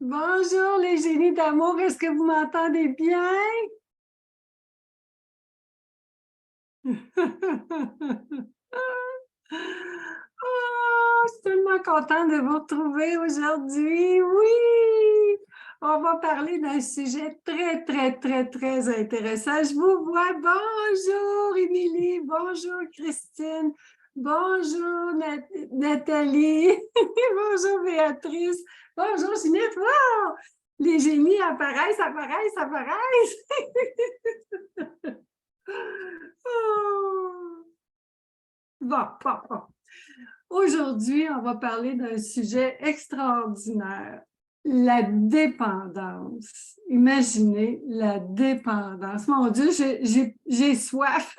Bonjour les génies d'amour, est-ce que vous m'entendez bien? Oh, je suis tellement contente de vous retrouver aujourd'hui. Oui, on va parler d'un sujet très, très, très, très intéressant. Je vous vois. Bonjour Émilie, bonjour Christine, bonjour Nathalie, bonjour Béatrice, bonjour Ginette. Wow! Les génies apparaissent, apparaissent, apparaissent. Oh! Bon, bon, bon. Aujourd'hui, on va parler d'un sujet extraordinaire, la dépendance. Imaginez la dépendance. Mon Dieu, j'ai soif.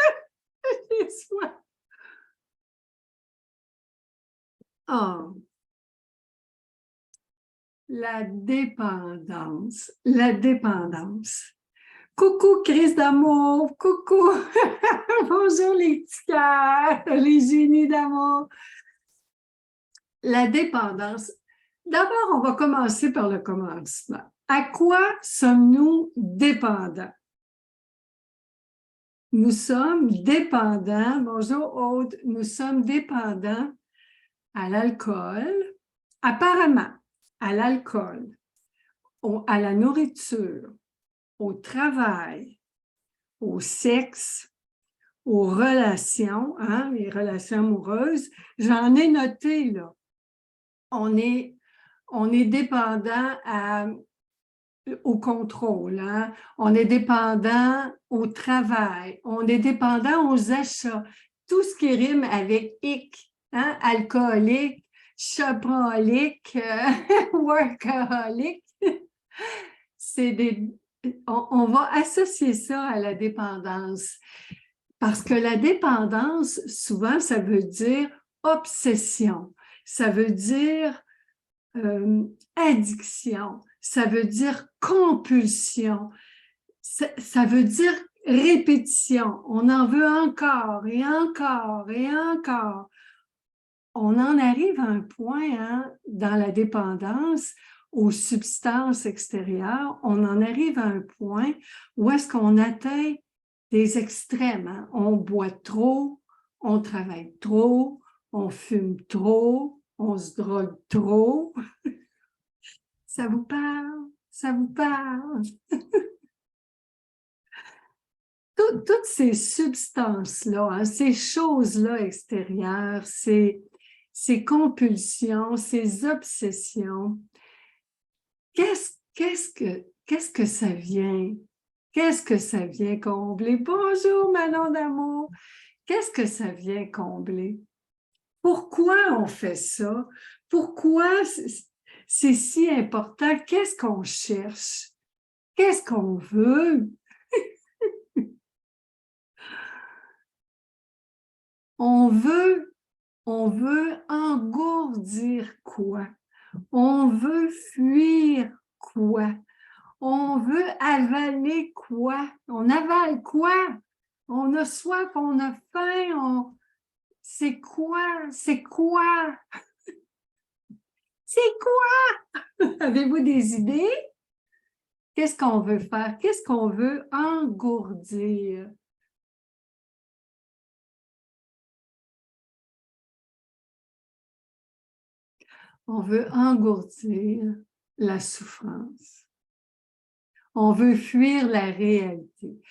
J'ai soif. Oh, la dépendance. La dépendance. Coucou, Chris d'amour. Coucou. Bonjour, les petits cœurs, les génies d'amour. La dépendance. D'abord, on va commencer par le commencement. À quoi sommes-nous dépendants? Nous sommes dépendants, bonjour Aude, nous sommes dépendants à l'alcool, apparemment à l'alcool, à la nourriture, au travail, au sexe, aux relations, hein, les relations amoureuses. J'en ai noté, là. On est dépendant au contrôle, hein? On est dépendant au travail, on est dépendant aux achats, tout ce qui rime avec hic, hein? Alcoolique, shopaholique, workaholic. C'est on va associer ça à la dépendance parce que la dépendance, souvent, ça veut dire obsession, ça veut dire addiction, ça veut dire compulsion, ça veut dire répétition. On en veut encore et encore et encore. On en arrive à un point, hein, dans la dépendance aux substances extérieures, on en arrive à un point où est-ce qu'on atteint des extrêmes. Hein? On boit trop, on travaille trop, on fume trop, on se drogue trop. Ça vous parle? Ça vous parle? Toutes ces substances-là, hein, ces choses-là extérieures, ces compulsions, ces obsessions, qu'est-ce que ça vient? Qu'est-ce que ça vient combler? Bonjour, Manon d'amour. Qu'est-ce que ça vient combler? Pourquoi on fait ça? Pourquoi c'est si important? Qu'est-ce qu'on cherche? Qu'est-ce qu'on veut? On veut, on veut engourdir quoi? On veut fuir quoi? On veut avaler quoi? On avale quoi? On a soif, on a faim, c'est quoi? C'est quoi? C'est quoi? Avez-vous des idées? Qu'est-ce qu'on veut faire? Qu'est-ce qu'on veut engourdir? On veut engourdir la souffrance. On veut fuir la réalité.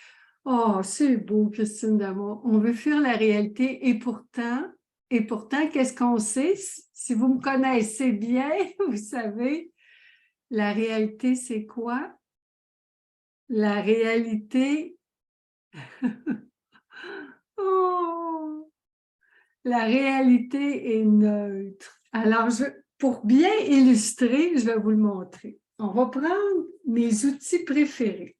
Oh, c'est beau, Christine d'amour. On veut fuir la réalité et pourtant, qu'est-ce qu'on sait? Si vous me connaissez bien, vous savez, la réalité, c'est quoi? La réalité, oh, la réalité est neutre. Alors, pour bien illustrer, je vais vous le montrer. On va prendre mes outils préférés.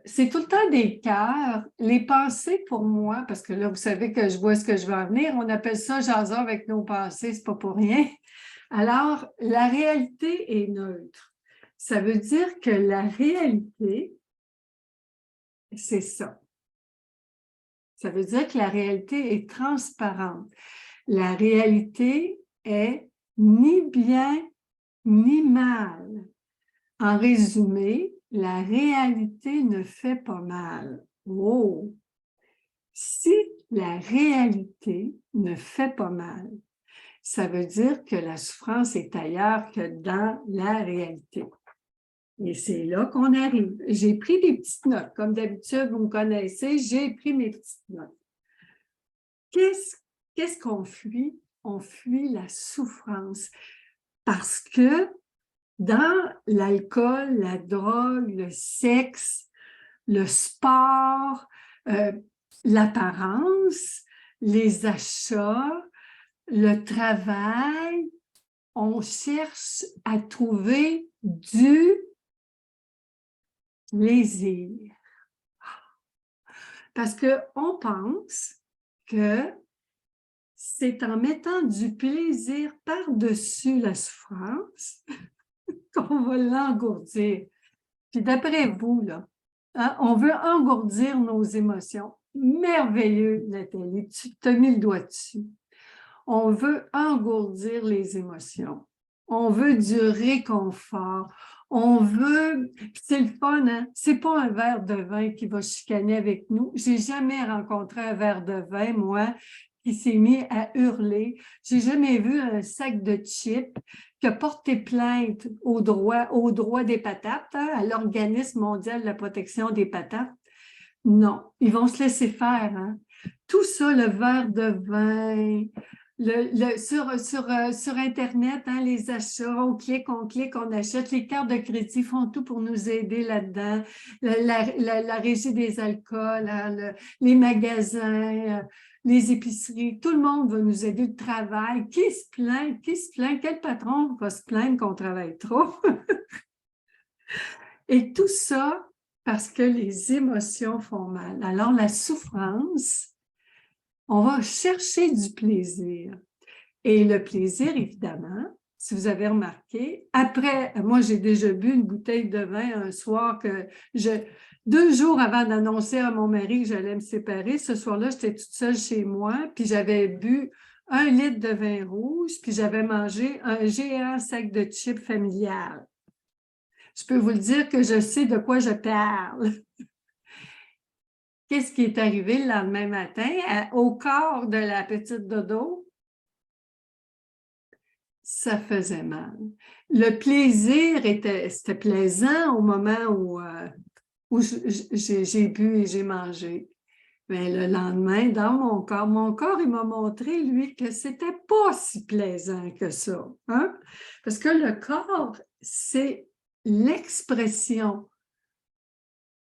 C'est tout le temps des cœurs. Les pensées pour moi, parce que là, vous savez que je vois ce que je veux en venir, on appelle ça jaser avec nos pensées, c'est pas pour rien. Alors, la réalité est neutre. Ça veut dire que la réalité, c'est ça. Ça veut dire que la réalité est transparente. La réalité est ni bien ni mal. En résumé, la réalité ne fait pas mal. Oh! Si la réalité ne fait pas mal, ça veut dire que la souffrance est ailleurs que dans la réalité. Et c'est là qu'on arrive. J'ai pris des petites notes. Comme d'habitude, vous me connaissez, j'ai pris mes petites notes. Qu'est-ce qu'on fuit? On fuit la souffrance. Parce que dans l'alcool, la drogue, le sexe, le sport, l'apparence, les achats, le travail, on cherche à trouver du plaisir. Parce qu'on pense que c'est en mettant du plaisir par-dessus la souffrance qu'on va l'engourdir. Puis d'après vous, là, hein, on veut engourdir nos émotions. Merveilleux, Nathalie, tu t'as mis le doigt dessus. On veut engourdir les émotions. On veut du réconfort. On veut, c'est le fun, hein? C'est pas un verre de vin qui va chicaner avec nous. J'ai jamais rencontré un verre de vin, moi, qui s'est mis à hurler. J'ai jamais vu un sac de chips qui a porté plainte au droit des patates, hein, à l'Organisme mondial de la protection des patates. Non, ils vont se laisser faire, hein? Tout ça, le verre de vin, sur Internet, hein, les achats, on clique, on achète. Les cartes de crédit font tout pour nous aider là-dedans. La régie des alcools, hein, les magasins, les épiceries, tout le monde va nous aider. Le travail, qui se plaint? Qui se plaint? Quel patron va se plaindre qu'on travaille trop? Et tout ça parce que les émotions font mal. Alors, la souffrance, on va chercher du plaisir. Et le plaisir, évidemment, si vous avez remarqué, après, moi, j'ai déjà bu une bouteille de vin un soir que 2 jours avant d'annoncer à mon mari que j'allais me séparer, ce soir-là, j'étais toute seule chez moi, puis j'avais bu 1 litre de vin rouge, puis j'avais mangé un géant sac de chips familial. Je peux vous le dire que je sais de quoi je parle. Qu'est-ce qui est arrivé le lendemain matin au corps de la petite dodo? Ça faisait mal. Le plaisir c'était plaisant au moment où j'ai bu et j'ai mangé. Mais le lendemain, dans mon corps, il m'a montré, lui, que c'était pas si plaisant que ça. Hein? Parce que le corps, c'est l'expression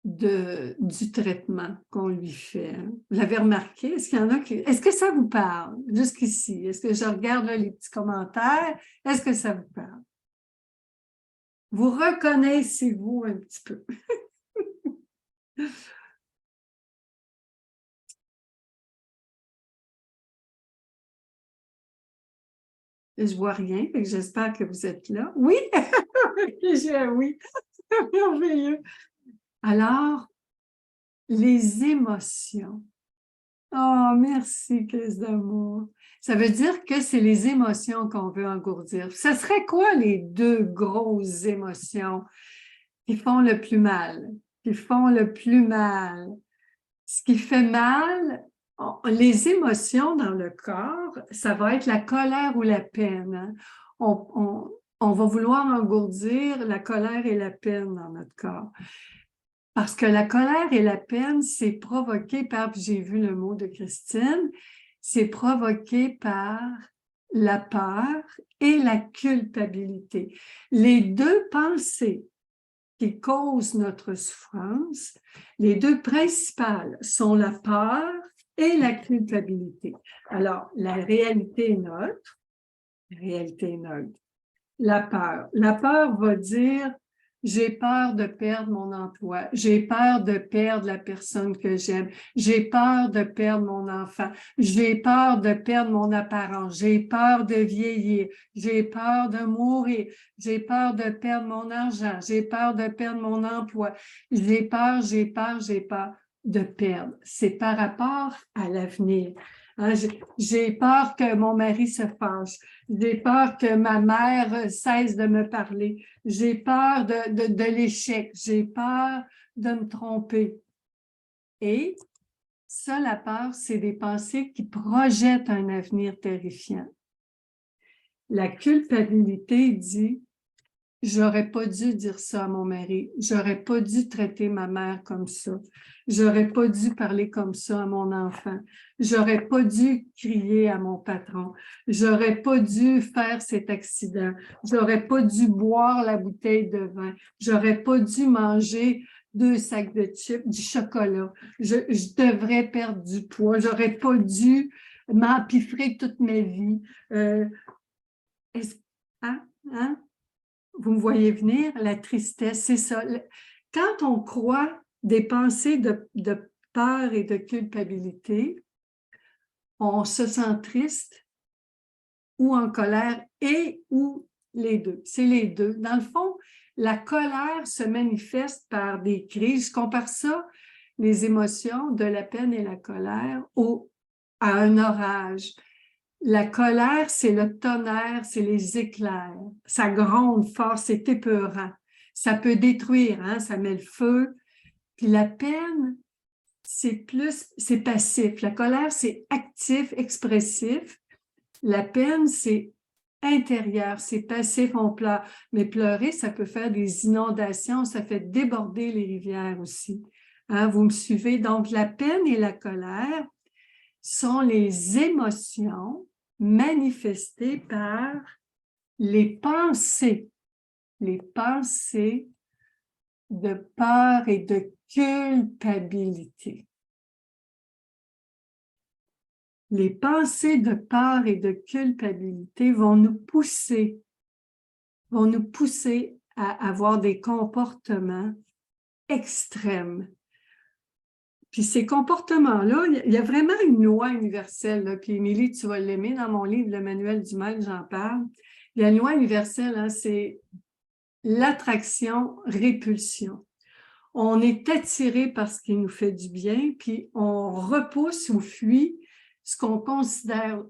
du traitement qu'on lui fait. Hein. Vous l'avez remarqué? Est-ce qu'il y en a qui... Est-ce que ça vous parle jusqu'ici? Est-ce que je regarde là, les petits commentaires? Est-ce que ça vous parle? Vous reconnaissez-vous un petit peu? Je vois rien, j'espère que vous êtes là. Oui? Oui, merveilleux. Alors, les émotions. Oh, merci, Chris d'amour. Ça veut dire que c'est les émotions qu'on veut engourdir. Ce serait quoi les 2 grosses émotions qui font le plus mal? Qui font le plus mal? Ce qui fait mal, les émotions dans le corps, ça va être la colère ou la peine. Hein? On va vouloir engourdir la colère et la peine dans notre corps. Parce que la colère et la peine, c'est provoqué par, j'ai vu le mot de Christine, c'est provoqué par la peur et la culpabilité. Les 2 pensées qui causent notre souffrance, les 2 principales sont la peur et la culpabilité. Alors, la réalité est neutre. La réalité est neutre. La peur. La peur va dire j'ai peur de perdre mon emploi, j'ai peur de perdre la personne que j'aime, j'ai peur de perdre mon enfant, j'ai peur de perdre mon apparence, j'ai peur de vieillir, j'ai peur de mourir, j'ai peur de perdre mon argent, j'ai peur de perdre mon emploi, j'ai peur de perdre. C'est par rapport à l'avenir. Hein, j'ai peur que mon mari se fâche. J'ai peur que ma mère cesse de me parler. J'ai peur de l'échec. J'ai peur de me tromper. Et ça, la peur, c'est des pensées qui projettent un avenir terrifiant. La culpabilité dit « J'aurais pas dû dire ça à mon mari. J'aurais pas dû traiter ma mère comme ça. J'aurais pas dû parler comme ça à mon enfant. J'aurais pas dû crier à mon patron. J'aurais pas dû faire cet accident. J'aurais pas dû boire la bouteille de vin. J'aurais pas dû manger 2 sacs de chips, du chocolat. Je devrais perdre du poids. J'aurais pas dû m'empiffrer toute ma vie. Hein? Vous me voyez venir, la tristesse, c'est ça. Quand on croit des pensées de peur et de culpabilité, on se sent triste ou en colère et ou les deux. C'est les deux. Dans le fond, la colère se manifeste par des crises. Je compare ça, les émotions de la peine et la colère, à un orage. La colère, c'est le tonnerre, c'est les éclairs. Ça gronde fort, c'est épeurant. Ça peut détruire, hein, ça met le feu. Puis la peine, c'est passif. La colère, c'est actif, expressif. La peine, c'est intérieur, c'est passif, on pleure. Mais pleurer, ça peut faire des inondations, ça fait déborder les rivières aussi. Hein, vous me suivez? Donc, la peine et la colère sont les émotions manifestées par les pensées de peur et de culpabilité. Les pensées de peur et de culpabilité vont nous pousser à avoir des comportements extrêmes. Puis ces comportements-là, il y a vraiment une loi universelle, là, puis Émilie, tu vas l'aimer, dans mon livre, Le Manuel du Maître, j'en parle. Il y a une loi universelle, hein, c'est l'attraction-répulsion. On est attiré par ce qui nous fait du bien, puis on repousse ou fuit ce qu'on considère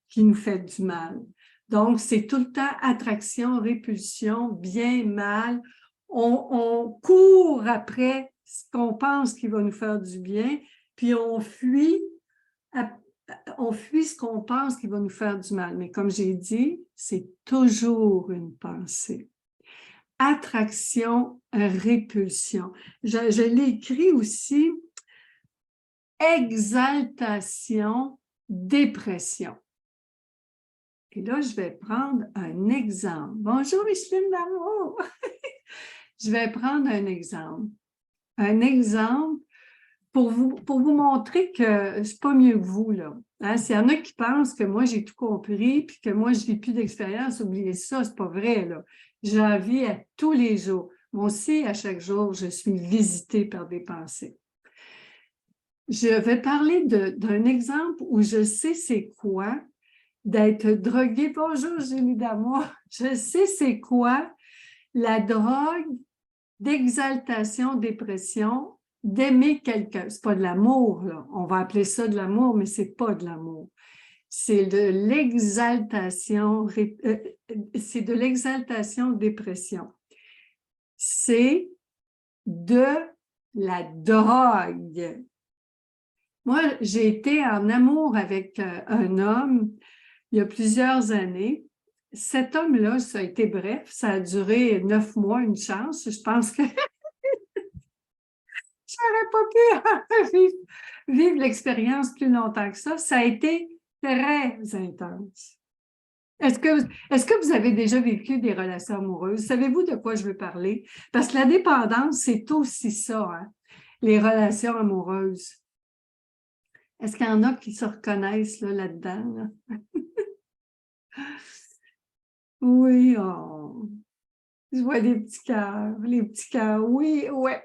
qui nous fait du mal. Donc, c'est tout le temps attraction, répulsion, bien, mal. On court après ce qu'on pense qui va nous faire du bien, puis on fuit ce qu'on pense qui va nous faire du mal. Mais comme j'ai dit, c'est toujours une pensée. Attraction, répulsion. Je l'ai écrit aussi, exaltation, dépression. Et là, je vais prendre un exemple. Bonjour, Micheline Marot! Je vais prendre un exemple. Un exemple pour vous montrer que c'est pas mieux que vous, là. Hein? S'il y en a qui pensent que moi, j'ai tout compris, puis que moi, je n'ai plus d'expérience, oubliez ça, c'est pas vrai, là. J'en vis à tous les jours. Moi aussi, à chaque jour, je suis visitée par des pensées. Je vais parler d'un exemple où je sais c'est quoi d'être drogué. Bonjour, Julie Damour. Je sais c'est quoi la drogue d'exaltation, dépression, d'aimer quelqu'un. C'est pas de l'amour, là. On va appeler ça de l'amour, mais c'est pas de l'amour. C'est de l'exaltation, dépression. C'est de la drogue. Moi, j'ai été en amour avec un homme il y a plusieurs années. Cet homme-là, ça a été bref, ça a duré 9 mois, une chance. Je pense que je n'aurais pas pu vivre l'expérience plus longtemps que ça. Ça a été très intense. Est-ce que vous avez déjà vécu des relations amoureuses? Savez-vous de quoi je veux parler? Parce que la dépendance, c'est aussi ça, hein? Les relations amoureuses. Est-ce qu'il y en a qui se reconnaissent là-dedans? Là? Oui, oh. Je vois des petits cœurs, les petits cœurs. Oui, ouais.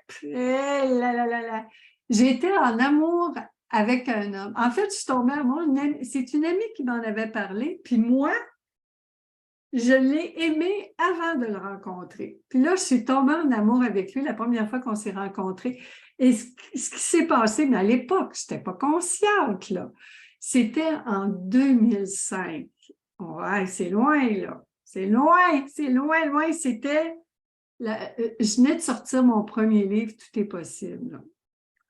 J'ai été en amour avec un homme. En fait, je suis tombée amoureux. C'est une amie qui m'en avait parlé. Puis moi, je l'ai aimé avant de le rencontrer. Puis là, je suis tombée en amour avec lui la première fois qu'on s'est rencontrés. Et ce qui s'est passé, mais à l'époque, je n'étais pas consciente, là. C'était en 2005. Ouais, c'est loin, là. C'est loin, loin. C'était... je venais de sortir mon premier livre, Tout est possible, là.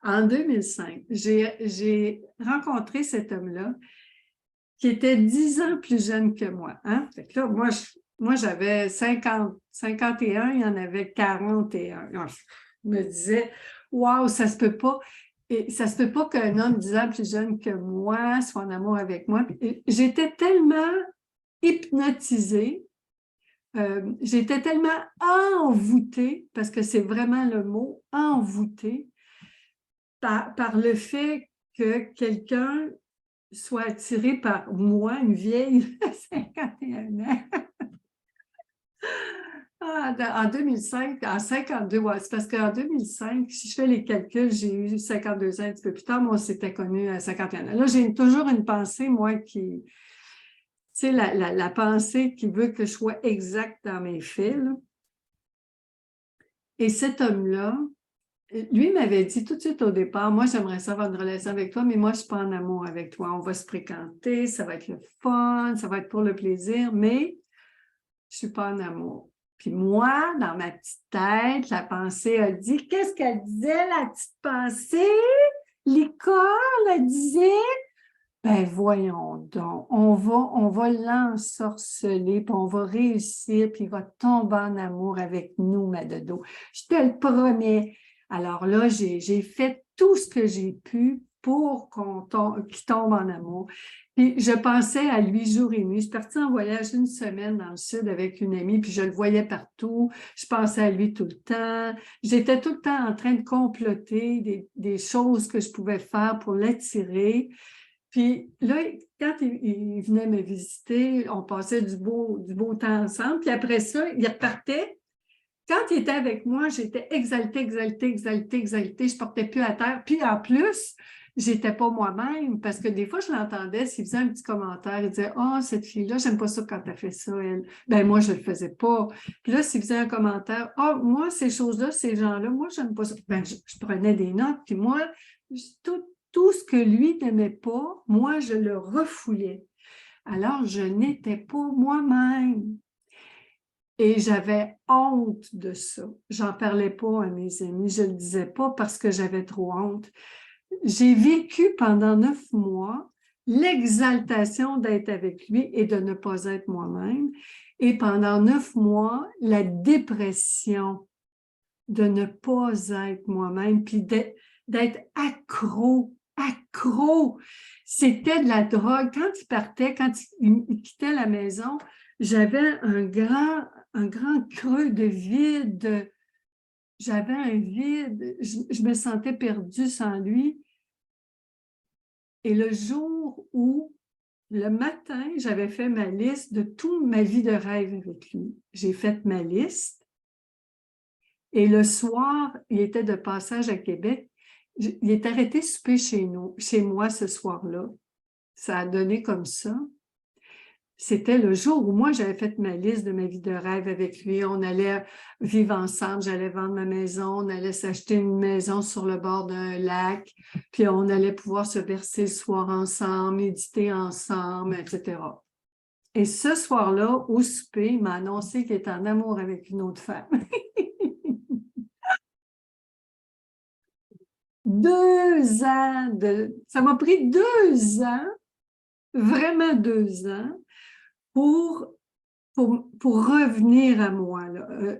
En 2005, j'ai rencontré cet homme-là qui était 10 ans plus jeune que moi. Hein? Fait que là, moi j'avais 51, il y en avait 41. Je me disais, waouh, ça se peut pas. Et ça se peut pas qu'un homme 10 ans plus jeune que moi soit en amour avec moi. J'étais tellement hypnotisée, j'étais tellement envoûtée, parce que c'est vraiment le mot, envoûtée, par le fait que quelqu'un soit attiré par moi, une vieille de 51 ans. En 2005, en 52, ouais, c'est parce qu'en 2005, si je fais les calculs, j'ai eu 52 ans un petit peu plus tard, moi, on s'était connus à 51 ans. Là, j'ai toujours une pensée, moi, qui, tu sais, la pensée qui veut que je sois exacte dans mes faits, là. Et cet homme-là, lui m'avait dit tout de suite au départ, moi, j'aimerais ça avoir une relation avec toi, mais moi, je ne suis pas en amour avec toi. On va se fréquenter, ça va être le fun, ça va être pour le plaisir, mais je ne suis pas en amour. Puis moi, dans ma petite tête, la pensée a dit, qu'est-ce qu'elle disait, la petite pensée? L'école, elle disait, ben voyons donc, on va l'ensorceler, puis on va réussir, puis il va tomber en amour avec nous, ma dodo. Je te le promets. Alors là, j'ai fait tout ce que j'ai pu pour qu'il tombe en amour. Puis je pensais à lui jour et nuit. Je suis partie en voyage une semaine dans le sud avec une amie, puis je le voyais partout. Je pensais à lui tout le temps. J'étais tout le temps en train de comploter des choses que je pouvais faire pour l'attirer. Puis là, quand il venait me visiter, on passait du beau temps ensemble. Puis après ça, il repartait. Quand il était avec moi, j'étais exaltée. Je ne portais plus à terre. Puis en plus, j'étais pas moi-même parce que des fois, je l'entendais, s'il faisait un petit commentaire, il disait, oh, cette fille-là, j'aime pas ça quand elle fait ça, elle. Ben, moi, je le faisais pas. Puis là, s'il faisait un commentaire, oh, moi, ces choses-là, ces gens-là, moi, j'aime pas ça. Ben, je prenais des notes. Puis moi, tout ce que lui n'aimait pas, moi, je le refoulais. Alors, je n'étais pas moi-même. Et j'avais honte de ça. J'en parlais pas à mes amis, je le disais pas parce que j'avais trop honte. J'ai vécu pendant 9 mois l'exaltation d'être avec lui et de ne pas être moi-même. Et pendant 9 mois, la dépression de ne pas être moi-même, puis d'être accro. C'était de la drogue. Quand il partait, quand il quittait la maison, j'avais un grand creux de vide. J'avais un vide. Je me sentais perdue sans lui. Et le jour où, le matin, j'avais fait ma liste de toute ma vie de rêve avec lui. J'ai fait ma liste. Et le soir, il était de passage à Québec. Il est arrêté souper chez moi ce soir-là. Ça a donné comme ça. C'était le jour où moi, j'avais fait ma liste de ma vie de rêve avec lui. On allait vivre ensemble, j'allais vendre ma maison, on allait s'acheter une maison sur le bord d'un lac, puis on allait pouvoir se bercer le soir ensemble, méditer ensemble, etc. Et ce soir-là, au souper, il m'a annoncé qu'il était en amour avec une autre femme. 2 ans ça m'a pris 2 ans, vraiment 2 ans, pour revenir à moi, là,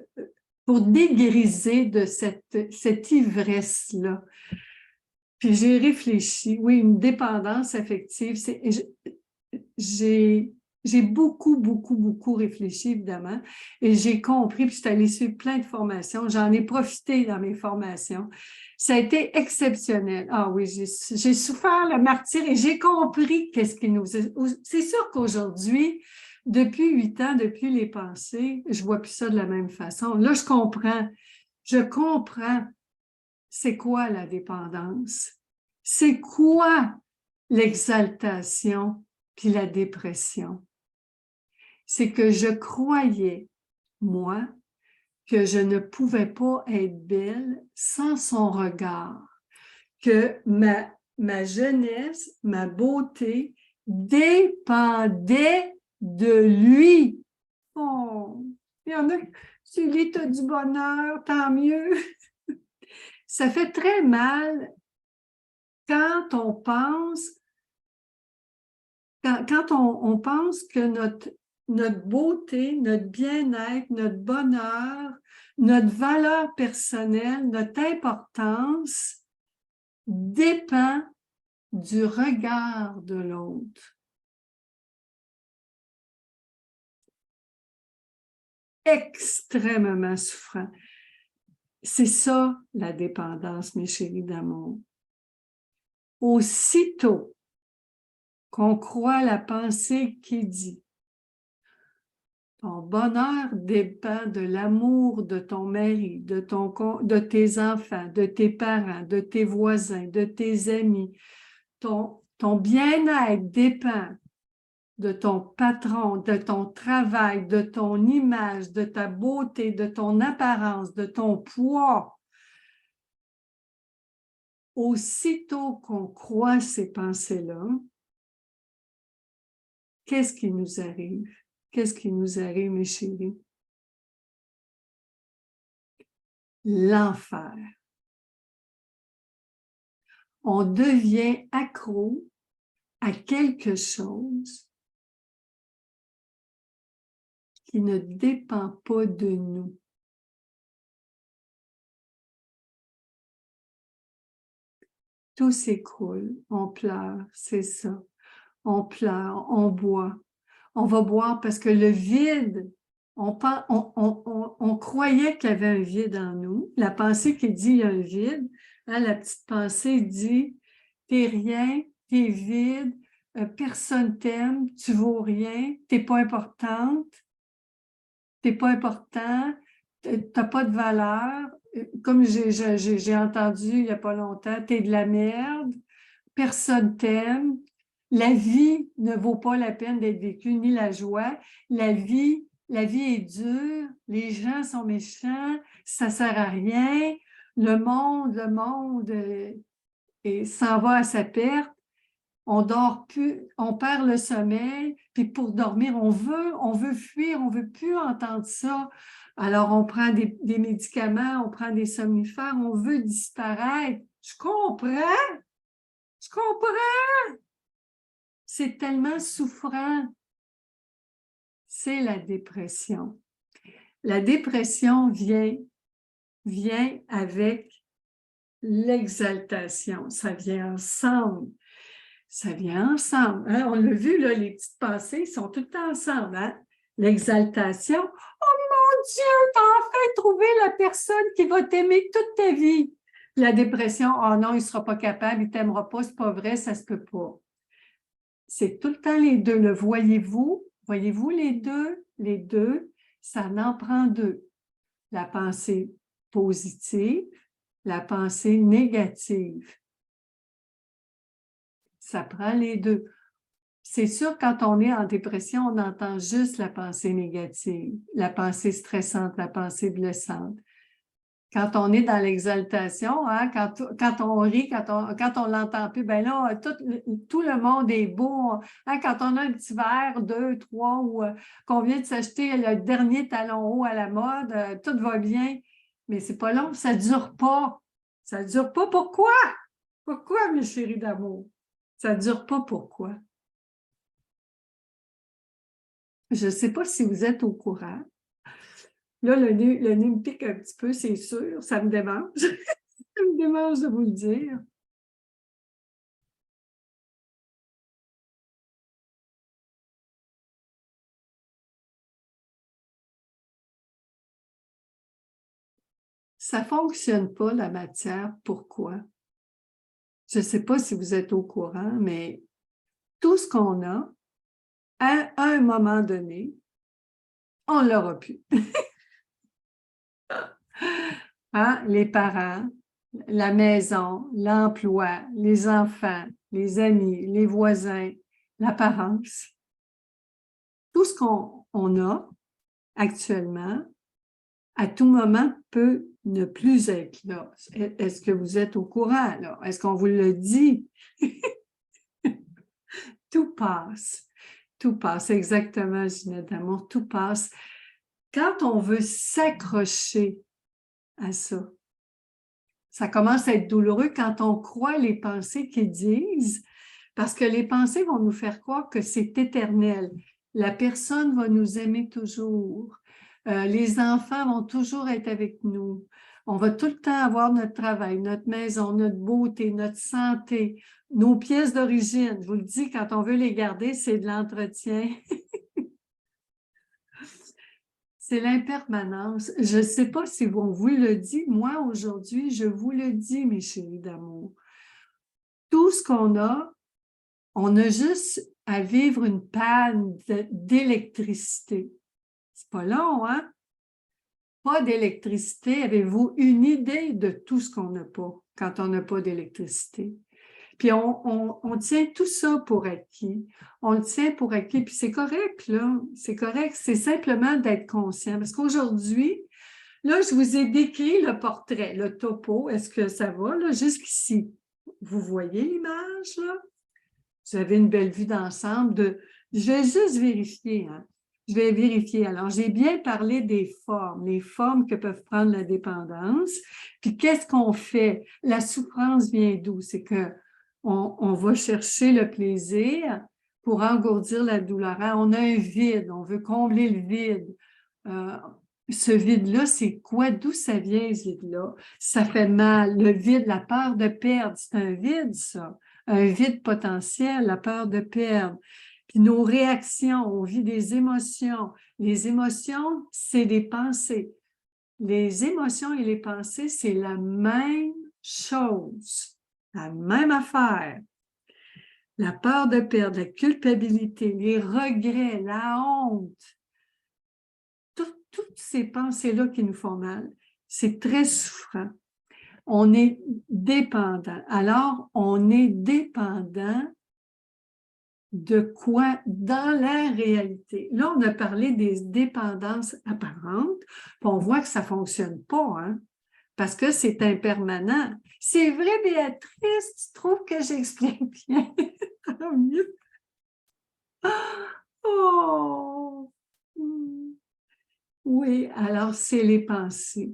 pour dégriser de cette ivresse-là. Puis j'ai réfléchi, oui, une dépendance affective, j'ai beaucoup réfléchi, évidemment, et j'ai compris, puis je suis allée suivre plein de formations, j'en ai profité dans mes formations. Ça a été exceptionnel. Ah oui, j'ai souffert le martyre et j'ai compris qu'est-ce qui nous... C'est sûr qu'aujourd'hui, depuis 8 ans, depuis les pensées, je vois plus ça de la même façon. Là, je comprends c'est quoi la dépendance, c'est quoi l'exaltation puis la dépression. C'est que je croyais, moi, que je ne pouvais pas être belle sans son regard, que ma jeunesse, ma beauté dépendaient de lui. Oh, il y en a, Julie, tu as du bonheur, tant mieux. Ça fait très mal quand on pense, quand on pense que notre beauté, notre bien-être, notre bonheur, notre valeur personnelle, notre importance dépend du regard de l'autre. Extrêmement souffrant. C'est ça, la dépendance, mes chéris d'amour. Aussitôt qu'on croit la pensée qui dit « Ton bonheur dépend de l'amour de ton mari, de tes enfants, de tes parents, de tes voisins, de tes amis. Ton bien-être dépend de ton patron, de ton travail, de ton image, de ta beauté, de ton apparence, de ton poids. » Aussitôt qu'on croit ces pensées-là, qu'est-ce qui nous arrive? Qu'est-ce qui nous arrive, mes chéris? L'enfer. On devient accro à quelque chose qui ne dépend pas de nous. Tout s'écroule, on pleure, c'est ça. On pleure, on boit. On va boire parce que le vide, on croyait qu'il y avait un vide en nous. La pensée qui dit il y a un vide, hein, la petite pensée dit t'es rien, t'es vide, personne t'aime, tu vaux rien, t'es pas importante, t'es pas important, t'as pas de valeur. Comme j'ai entendu il y a pas longtemps, t'es de la merde, personne t'aime. La vie ne vaut pas la peine d'être vécue, ni la joie. La vie est dure, les gens sont méchants, ça sert à rien. Le monde s'en va à sa perte. On dort plus, on perd le sommeil, puis pour dormir, on veut fuir, on veut plus entendre ça. Alors, on prend des médicaments, on prend des somnifères, on veut disparaître. Je comprends, je comprends. C'est tellement souffrant. C'est la dépression. La dépression vient avec l'exaltation. Ça vient ensemble. Ça vient ensemble. Hein? On l'a vu, là, les petites pensées sont tout le temps ensemble. Hein? L'exaltation. Oh mon Dieu, t'as enfin trouvé la personne qui va t'aimer toute ta vie. La dépression, oh non, il ne sera pas capable, il ne t'aimera pas, c'est pas vrai, ça se peut pas. C'est tout le temps les deux. Le voyez-vous? Voyez-vous les deux? Les deux, ça en prend deux. La pensée positive, la pensée négative. Ça prend les deux. C'est sûr, quand on est en dépression, on entend juste la pensée négative, la pensée stressante, la pensée blessante. Quand on est dans l'exaltation, hein, quand on rit, quand on l'entend plus, ben là, tout le monde est beau. Hein, quand on a un petit verre, 2, 3, ou qu'on vient de s'acheter le dernier talon haut à la mode, tout va bien. Mais c'est pas long, ça dure pas. Ça dure pas. Pourquoi? Pourquoi, mes chéris d'amour? Ça dure pas, pourquoi? Je sais pas si vous êtes au courant. Là, le nez me pique un petit peu, c'est sûr. Ça me démange. Ça me démange de vous le dire. Ça ne fonctionne pas, la matière. Pourquoi? Je ne sais pas si vous êtes au courant, mais tout ce qu'on a, à un moment donné, on ne l'aura plus. Hein? Les parents, la maison, l'emploi, les enfants, les amis, les voisins, l'apparence. Tout ce qu'on a actuellement, à tout moment, peut ne plus être là. Est-ce que vous êtes au courant, là? Est-ce qu'on vous le dit? Tout passe. Tout passe, exactement, Ginette d'amour, tout passe. Quand on veut s'accrocher à ça, ça commence à être douloureux quand on croit les pensées qu'ils disent, parce que les pensées vont nous faire croire que c'est éternel. La personne va nous aimer toujours. Les enfants vont toujours être avec nous. On va tout le temps avoir notre travail, notre maison, notre beauté, notre santé, nos pièces d'origine. Je vous le dis, quand on veut les garder, c'est de l'entretien. C'est l'impermanence. Je ne sais pas si on vous le dit. Moi, aujourd'hui, je vous le dis, mes chéris d'amour. Tout ce qu'on a, on a juste à vivre une panne d'électricité. C'est pas long, hein? Pas d'électricité. Avez-vous une idée de tout ce qu'on n'a pas quand on n'a pas d'électricité? Puis on tient tout ça pour acquis. On le tient pour acquis. Puis c'est correct, là. C'est correct. C'est simplement d'être conscient. Parce qu'aujourd'hui, là, je vous ai décrit le portrait, le topo. Est-ce que ça va, là, jusqu'ici? Vous voyez l'image, là? Vous avez une belle vue d'ensemble. Je vais juste vérifier, hein? Je vais vérifier. Alors, j'ai bien parlé des formes, les formes que peuvent prendre la dépendance. Puis, qu'est-ce qu'on fait? La souffrance vient d'où? C'est que on va chercher le plaisir pour engourdir la douleur. On a un vide, on veut combler le vide. Ce vide-là, c'est quoi? D'où ça vient, ce vide-là? Ça fait mal. Le vide, la peur de perdre, c'est un vide, ça. Un vide potentiel, la peur de perdre. Puis nos réactions, on vit des émotions. Les émotions, c'est des pensées. Les émotions et les pensées, c'est la même chose, la même affaire. La peur de perdre, la culpabilité, les regrets, la honte, toutes ces pensées-là qui nous font mal, c'est très souffrant. On est dépendant. Alors, on est dépendant de quoi dans la réalité. Là, on a parlé des dépendances apparentes, puis on voit que ça ne fonctionne pas, hein, parce que c'est impermanent. C'est vrai, Béatrice, tu trouves que j'explique bien? Tant mieux. Oh! Oui, alors c'est les pensées.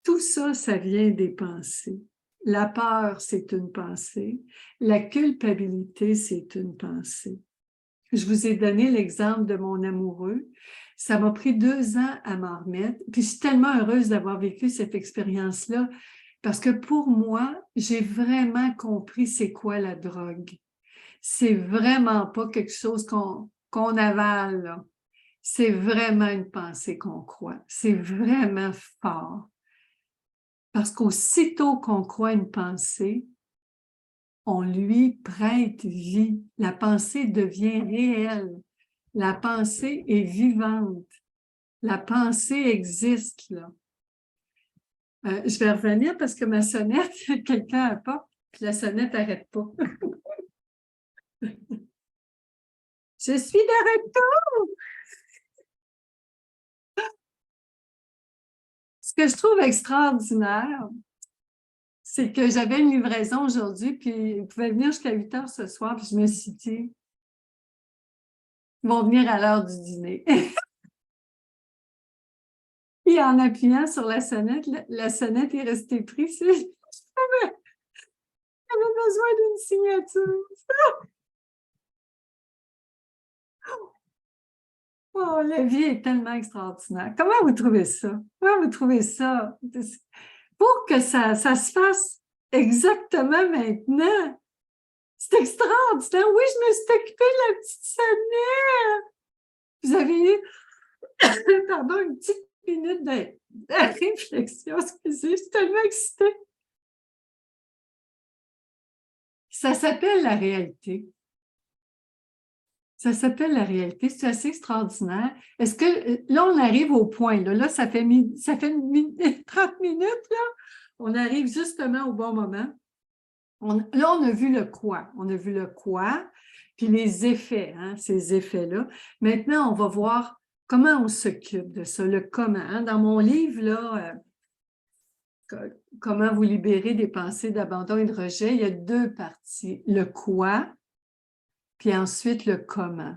Tout ça, ça vient des pensées. La peur, c'est une pensée. La culpabilité, c'est une pensée. Je vous ai donné l'exemple de mon amoureux. Ça m'a pris 2 ans à m'en remettre. Puis je suis tellement heureuse d'avoir vécu cette expérience-là parce que pour moi, j'ai vraiment compris c'est quoi la drogue. C'est vraiment pas quelque chose qu'on avale, là. C'est vraiment une pensée qu'on croit. C'est vraiment fort. Parce qu'aussitôt qu'on croit une pensée, on lui prête vie. La pensée devient réelle. La pensée est vivante. La pensée existe, là. Je vais revenir parce que ma sonnette, quelqu'un apporte, puis la sonnette n'arrête pas. Je suis de retour! Ce que je trouve extraordinaire, c'est que j'avais une livraison aujourd'hui, puis ils pouvaient venir jusqu'à 8 heures ce soir, puis je me suis dit, ils vont venir à l'heure du dîner. Et en appuyant sur la sonnette est restée prise. J'avais besoin d'une signature. Oh, la vie est tellement extraordinaire. Comment vous trouvez ça? Comment vous trouvez ça? Pour que ça se fasse exactement maintenant. C'est extraordinaire. Oui, je me suis occupée de la petite sonnette. Vous avez eu, pardon, une petite minute de réflexion. Excusez, je suis tellement excitée. Ça s'appelle la réalité. Ça s'appelle la réalité. C'est assez extraordinaire. Est-ce que là, on arrive au point. Là ça fait 30 minutes. Là. On arrive justement au bon moment. Là, on a vu le quoi. On a vu le quoi, puis les effets, hein, ces effets-là. Maintenant, on va voir comment on s'occupe de ça, le comment. Hein? Dans mon livre, là, Comment vous libérer des pensées d'abandon et de rejet, il y a deux parties. Le quoi, puis ensuite le comment.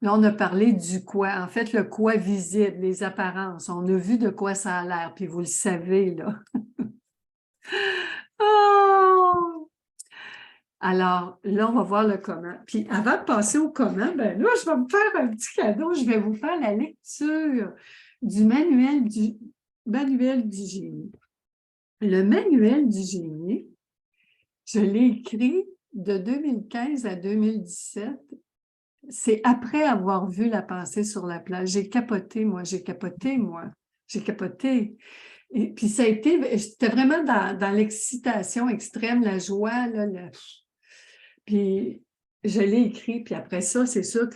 Là, on a parlé du quoi. En fait, le quoi visible, les apparences. On a vu de quoi ça a l'air, puis vous le savez, là. Oh! Alors, là, on va voir le comment. Puis avant de passer au comment, ben là, je vais me faire un petit cadeau. Je vais vous faire la lecture du manuel du génie. Le manuel du génie, je l'ai écrit de 2015 à 2017. C'est après avoir vu la pensée sur la plage. J'ai capoté, moi. J'ai capoté. Et puis ça a été, j'étais vraiment dans l'excitation extrême, la joie, là, puis je l'ai écrit, puis après ça, c'est sûr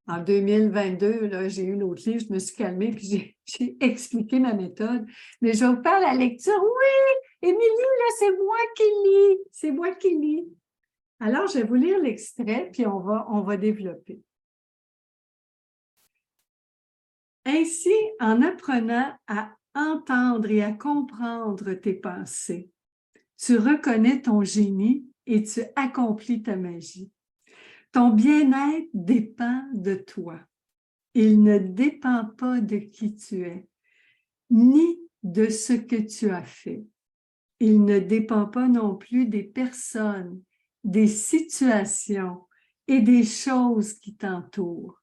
en 2022, là, j'ai eu l'autre livre, je me suis calmée, puis j'ai expliqué ma méthode. Mais je vais vous faire la lecture. Oui, Émilie, là, c'est moi qui lis. Alors, je vais vous lire l'extrait, puis on va développer. Ainsi, en apprenant à entendre et à comprendre tes pensées, tu reconnais ton génie et tu accomplis ta magie. Ton bien-être dépend de toi. Il ne dépend pas de qui tu es, ni de ce que tu as fait. Il ne dépend pas non plus des personnes, des situations et des choses qui t'entourent.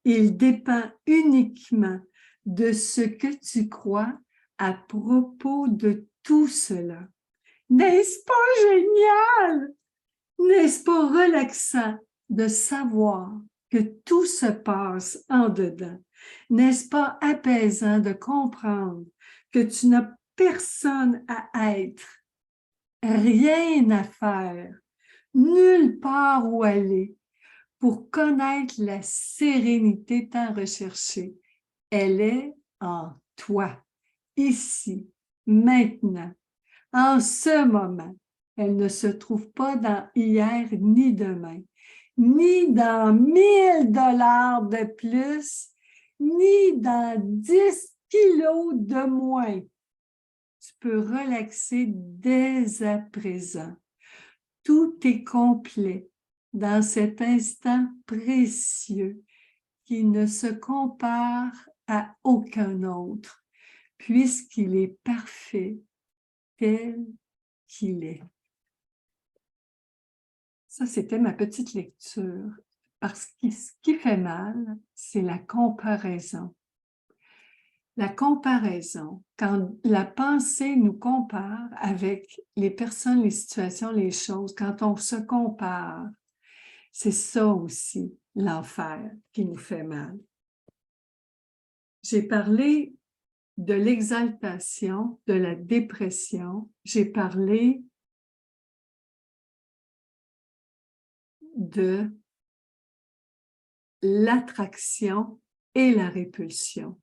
Il dépend uniquement de ce que tu crois à propos de tout cela. N'est-ce pas génial? N'est-ce pas relaxant de savoir que tout se passe en dedans? N'est-ce pas apaisant de comprendre que tu n'as personne à être, rien à faire, nulle part où aller pour connaître la sérénité tant recherchée? Elle est en toi, ici, maintenant, en ce moment. Elle ne se trouve pas dans hier ni demain, ni dans 1000 $ de plus, ni dans 10 kilos de moins. Tu peux relaxer dès à présent. Tout est complet dans cet instant précieux qui ne se compare à aucun autre, puisqu'il est parfait tel qu'il est. Ça, c'était ma petite lecture. Parce que ce qui fait mal, c'est la comparaison. La comparaison, quand la pensée nous compare avec les personnes, les situations, les choses, quand on se compare, c'est ça aussi, l'enfer qui nous fait mal. J'ai parlé de l'exaltation, de la dépression. J'ai parlé de l'attraction et la répulsion.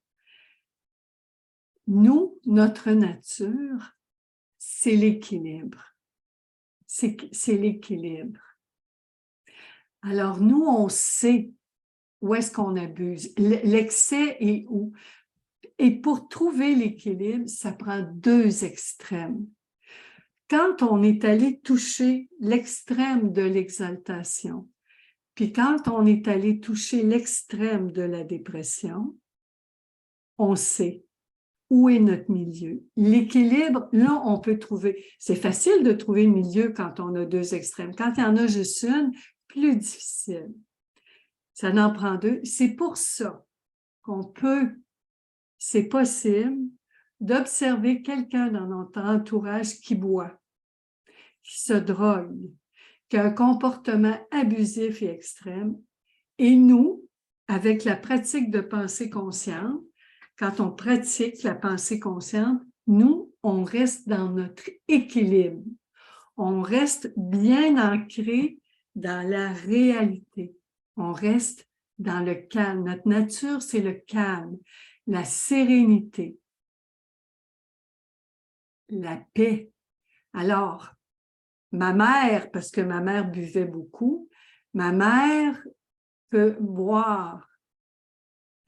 Nous, notre nature, c'est l'équilibre. C'est l'équilibre. Alors, nous, on sait où est-ce qu'on abuse. L'excès est où? Et pour trouver l'équilibre, ça prend deux extrêmes. Quand on est allé toucher l'extrême de l'exaltation, puis quand on est allé toucher l'extrême de la dépression, on sait où est notre milieu. L'équilibre, là, on peut trouver. C'est facile de trouver le milieu quand on a deux extrêmes. Quand il y en a juste une, plus difficile. Ça en prend deux. C'est pour ça qu'on peut, c'est possible, d'observer quelqu'un dans notre entourage qui boit, qui se drogue, qui a un comportement abusif et extrême. Et nous, avec la pratique de pensée consciente, quand on pratique la pensée consciente, nous, on reste dans notre équilibre. On reste bien ancré dans la réalité. On reste dans le calme. Notre nature, c'est le calme, la sérénité, la paix. Alors, ma mère, parce que ma mère buvait beaucoup, ma mère peut boire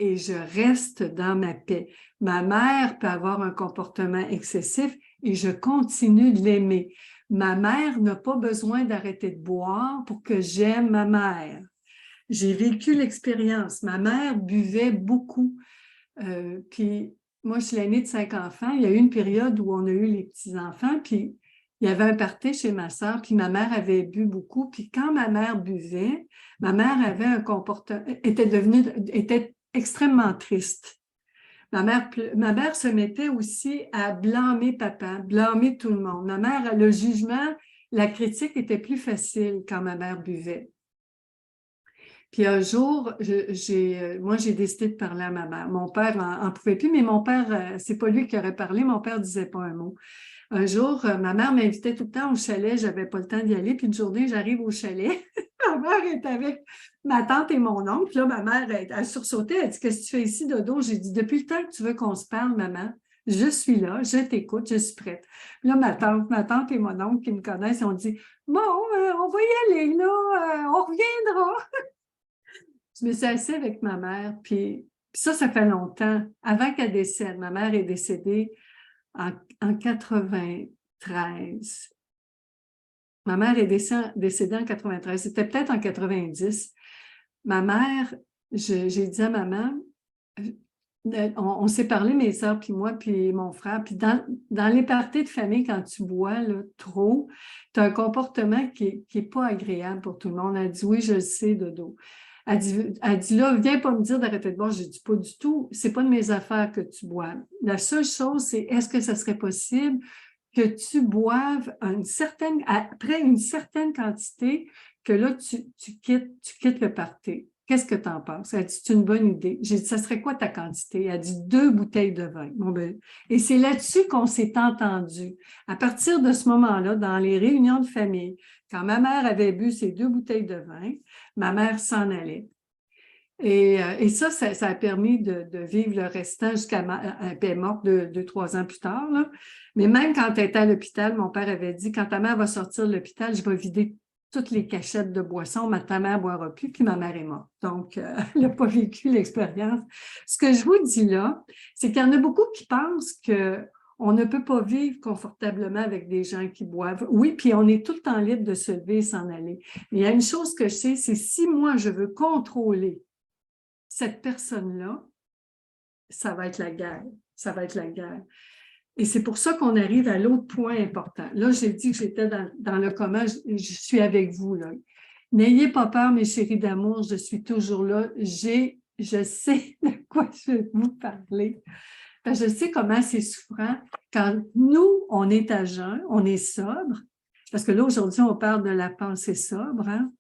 et je reste dans ma paix. Ma mère peut avoir un comportement excessif et je continue de l'aimer. Ma mère n'a pas besoin d'arrêter de boire pour que j'aime ma mère. J'ai vécu l'expérience. Ma mère buvait beaucoup. Puis moi, je suis l'aînée de 5 enfants. Il y a eu une période où on a eu les petits-enfants, puis il y avait un party chez ma sœur, puis ma mère avait bu beaucoup. Puis quand ma mère buvait, ma mère avait un comportement, était extrêmement triste. Ma mère se mettait aussi à blâmer papa, blâmer tout le monde. Ma mère, le jugement, la critique était plus facile quand ma mère buvait. Puis un jour, moi, j'ai décidé de parler à ma mère. Mon père en pouvait plus, mais mon père, c'est pas lui qui aurait parlé, mon père disait pas un mot. Un jour, ma mère m'invitait tout le temps au chalet, j'avais pas le temps d'y aller, puis une journée, j'arrive au chalet, ma mère est avec ma tante et mon oncle, là, ma mère, elle sursautait, elle dit, qu'est-ce que tu fais ici, Dodo? J'ai dit, depuis le temps que tu veux qu'on se parle, maman, je suis là, je t'écoute, je suis prête. Là, ma tante et mon oncle qui me connaissent, ont dit, bon, on va y aller, là, on reviendra. Je me suis assise avec ma mère, puis ça fait longtemps, avant qu'elle décède. Ma mère est décédée en 93. Ma mère est décédée en 93. C'était peut-être en 90. Ma mère, j'ai dit à maman, on s'est parlé, mes soeurs, puis moi, puis mon frère, puis dans les parties de famille, quand tu bois là, trop, tu as un comportement qui est pas agréable pour tout le monde. Elle dit, oui, je le sais, Dodo. Elle dit là, viens pas me dire d'arrêter de boire. J'ai dit, pas du tout, c'est pas de mes affaires que tu bois. La seule chose, c'est est-ce que ça serait possible que tu boives après une certaine quantité, que là, tu quittes le party. Qu'est-ce que tu en penses? Elle dit, c'est une bonne idée. J'ai dit, ça serait quoi ta quantité? Elle dit, 2 bouteilles de vin. Bon, ben, et c'est là-dessus qu'on s'est entendu. À partir de ce moment-là, dans les réunions de famille, quand ma mère avait bu ses 2 bouteilles de vin, ma mère s'en allait. Et ça a permis de vivre le restant jusqu'à elle est morte 2-3 ans plus tard. Là. Mais même quand elle était à l'hôpital, mon père avait dit, quand ta mère va sortir de l'hôpital, je vais vider toutes les cachettes de boissons, ta mère ne boira plus, puis ma mère est morte. Donc, elle n'a pas vécu l'expérience. Ce que je vous dis là, c'est qu'il y en a beaucoup qui pensent qu'on ne peut pas vivre confortablement avec des gens qui boivent. Oui, puis on est tout le temps libre de se lever et s'en aller. Mais il y a une chose que je sais, c'est si moi, je veux contrôler cette personne-là, ça va être la guerre. Ça va être la guerre. Et c'est pour ça qu'on arrive à l'autre point important. Là, j'ai dit que j'étais dans le commun, je suis avec vous. Là. N'ayez pas peur, mes chéris d'amour, je suis toujours là. Je sais de quoi je vais vous parler. Je sais comment c'est souffrant quand nous, on est à jeun, on est sobre, parce que là, aujourd'hui, on parle de la pensée sobre, hein?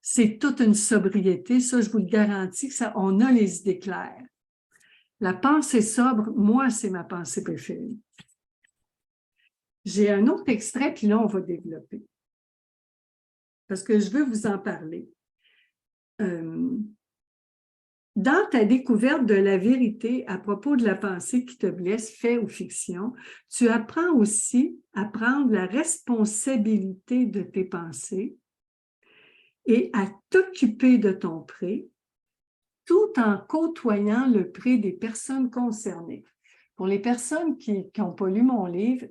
C'est toute une sobriété, ça, je vous le garantis, on a les idées claires. La pensée sobre, moi, c'est ma pensée préférée. J'ai un autre extrait, puis là, on va développer. Parce que je veux vous en parler. Dans ta découverte de la vérité à propos de la pensée qui te blesse, fait ou fiction, tu apprends aussi à prendre la responsabilité de tes pensées et à t'occuper de ton pré, tout en côtoyant le pré des personnes concernées. Pour les personnes qui n'ont pas lu mon livre,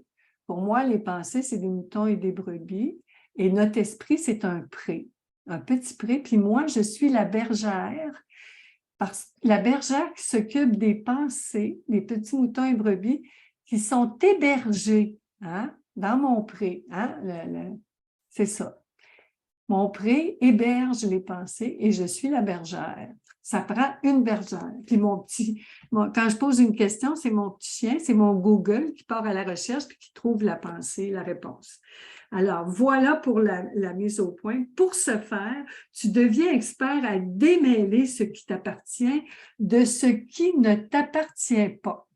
pour moi, les pensées, c'est des moutons et des brebis, et notre esprit, c'est un pré, un petit pré, puis moi, je suis la bergère, la bergère qui s'occupe des pensées, des petits moutons et brebis, qui sont hébergés hein, dans mon pré. Hein, c'est ça. Mon pré héberge les pensées et je suis la bergère. Ça prend une bergère. Puis quand je pose une question, c'est mon petit chien, c'est mon Google qui part à la recherche puis qui trouve la pensée, la réponse. Alors, voilà pour la mise au point. Pour ce faire, tu deviens expert à démêler ce qui t'appartient de ce qui ne t'appartient pas.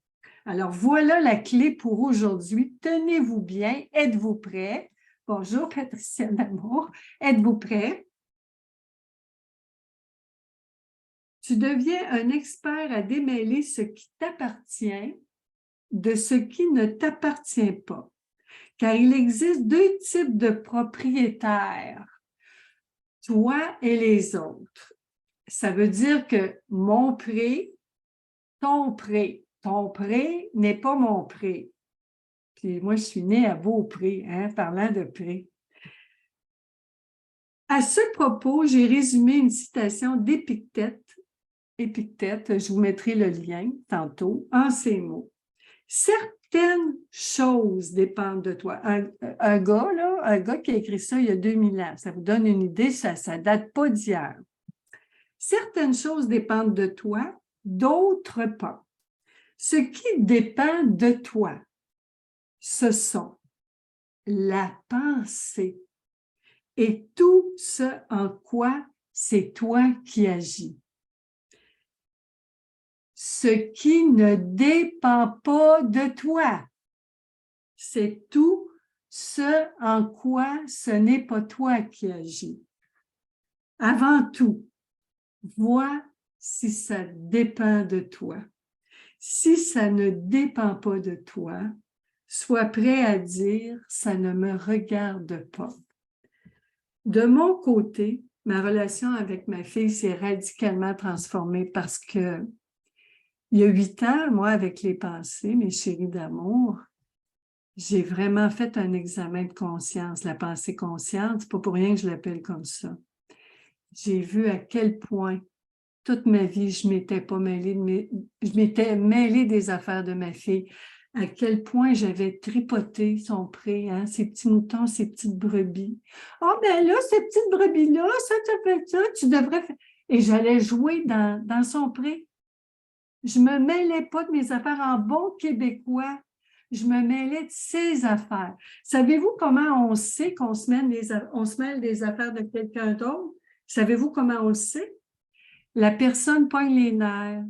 Alors, voilà la clé pour aujourd'hui. Tenez-vous bien. Êtes-vous prêts? Bonjour, Patricia Damour. Êtes-vous prêts? Tu deviens un expert à démêler ce qui t'appartient de ce qui ne t'appartient pas. Car il existe 2 types de propriétaires, toi et les autres. ça veut dire que mon pré, ton pré n'est pas mon pré. Puis moi, je suis née à Beaupré, hein, parlant de pré. À ce propos, j'ai résumé une citation d'Épictète. Épictète, je vous mettrai le lien tantôt, en ces mots. Certaines choses dépendent de toi. Un gars qui a écrit ça il y a 2000 ans, ça vous donne une idée, ça ne date pas d'hier. Certaines choses dépendent de toi, d'autres pas. Ce qui dépend de toi, ce sont la pensée et tout ce en quoi c'est toi qui agis. Ce qui ne dépend pas de toi, c'est tout ce en quoi ce n'est pas toi qui agis. Avant tout, vois si ça dépend de toi. Si ça ne dépend pas de toi, sois prêt à dire « ça ne me regarde pas ». De mon côté, ma relation avec ma fille s'est radicalement transformée parce que il y a 8 ans, moi, avec les pensées, mes chéris d'amour, j'ai vraiment fait un examen de conscience, la pensée consciente, c'est pas pour rien que je l'appelle comme ça. J'ai vu à quel point toute ma vie, je m'étais mêlée des affaires de ma fille, à quel point j'avais tripoté son pré, hein, ses petits moutons, ses petites brebis. « Oh, ben là, ces petites brebis-là, ça fait ça, tu devrais faire... » Et j'allais jouer dans son pré. Je ne me mêlais pas de mes affaires en bon québécois. Je me mêlais de ses affaires. Savez-vous comment on sait qu'on se mêle des affaires de quelqu'un d'autre? Savez-vous comment on le sait? La personne pogne les nerfs.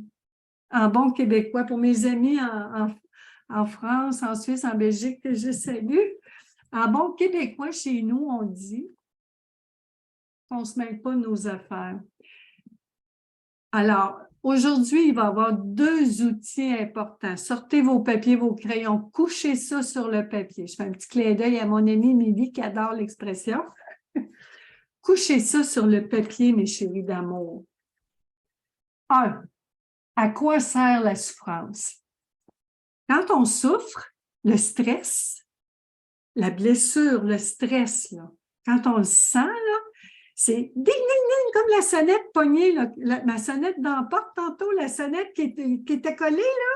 En bon québécois, pour mes amis en France, en Suisse, en Belgique, que je salue, en bon québécois, chez nous, on dit qu'on ne se mêle pas de nos affaires. Alors, aujourd'hui, il va y avoir 2 outils importants. Sortez vos papiers, vos crayons, couchez ça sur le papier. Je fais un petit clin d'œil à mon amie Milly qui adore l'expression. Couchez ça sur le papier, mes chéris d'amour. 1. À quoi sert la souffrance? Quand on souffre, le stress, la blessure, le stress, là, quand on le sent, là, c'est ding, ding, ding, comme la sonnette pognée, là, ma sonnette dans la porte tantôt, la sonnette qui était collée, là.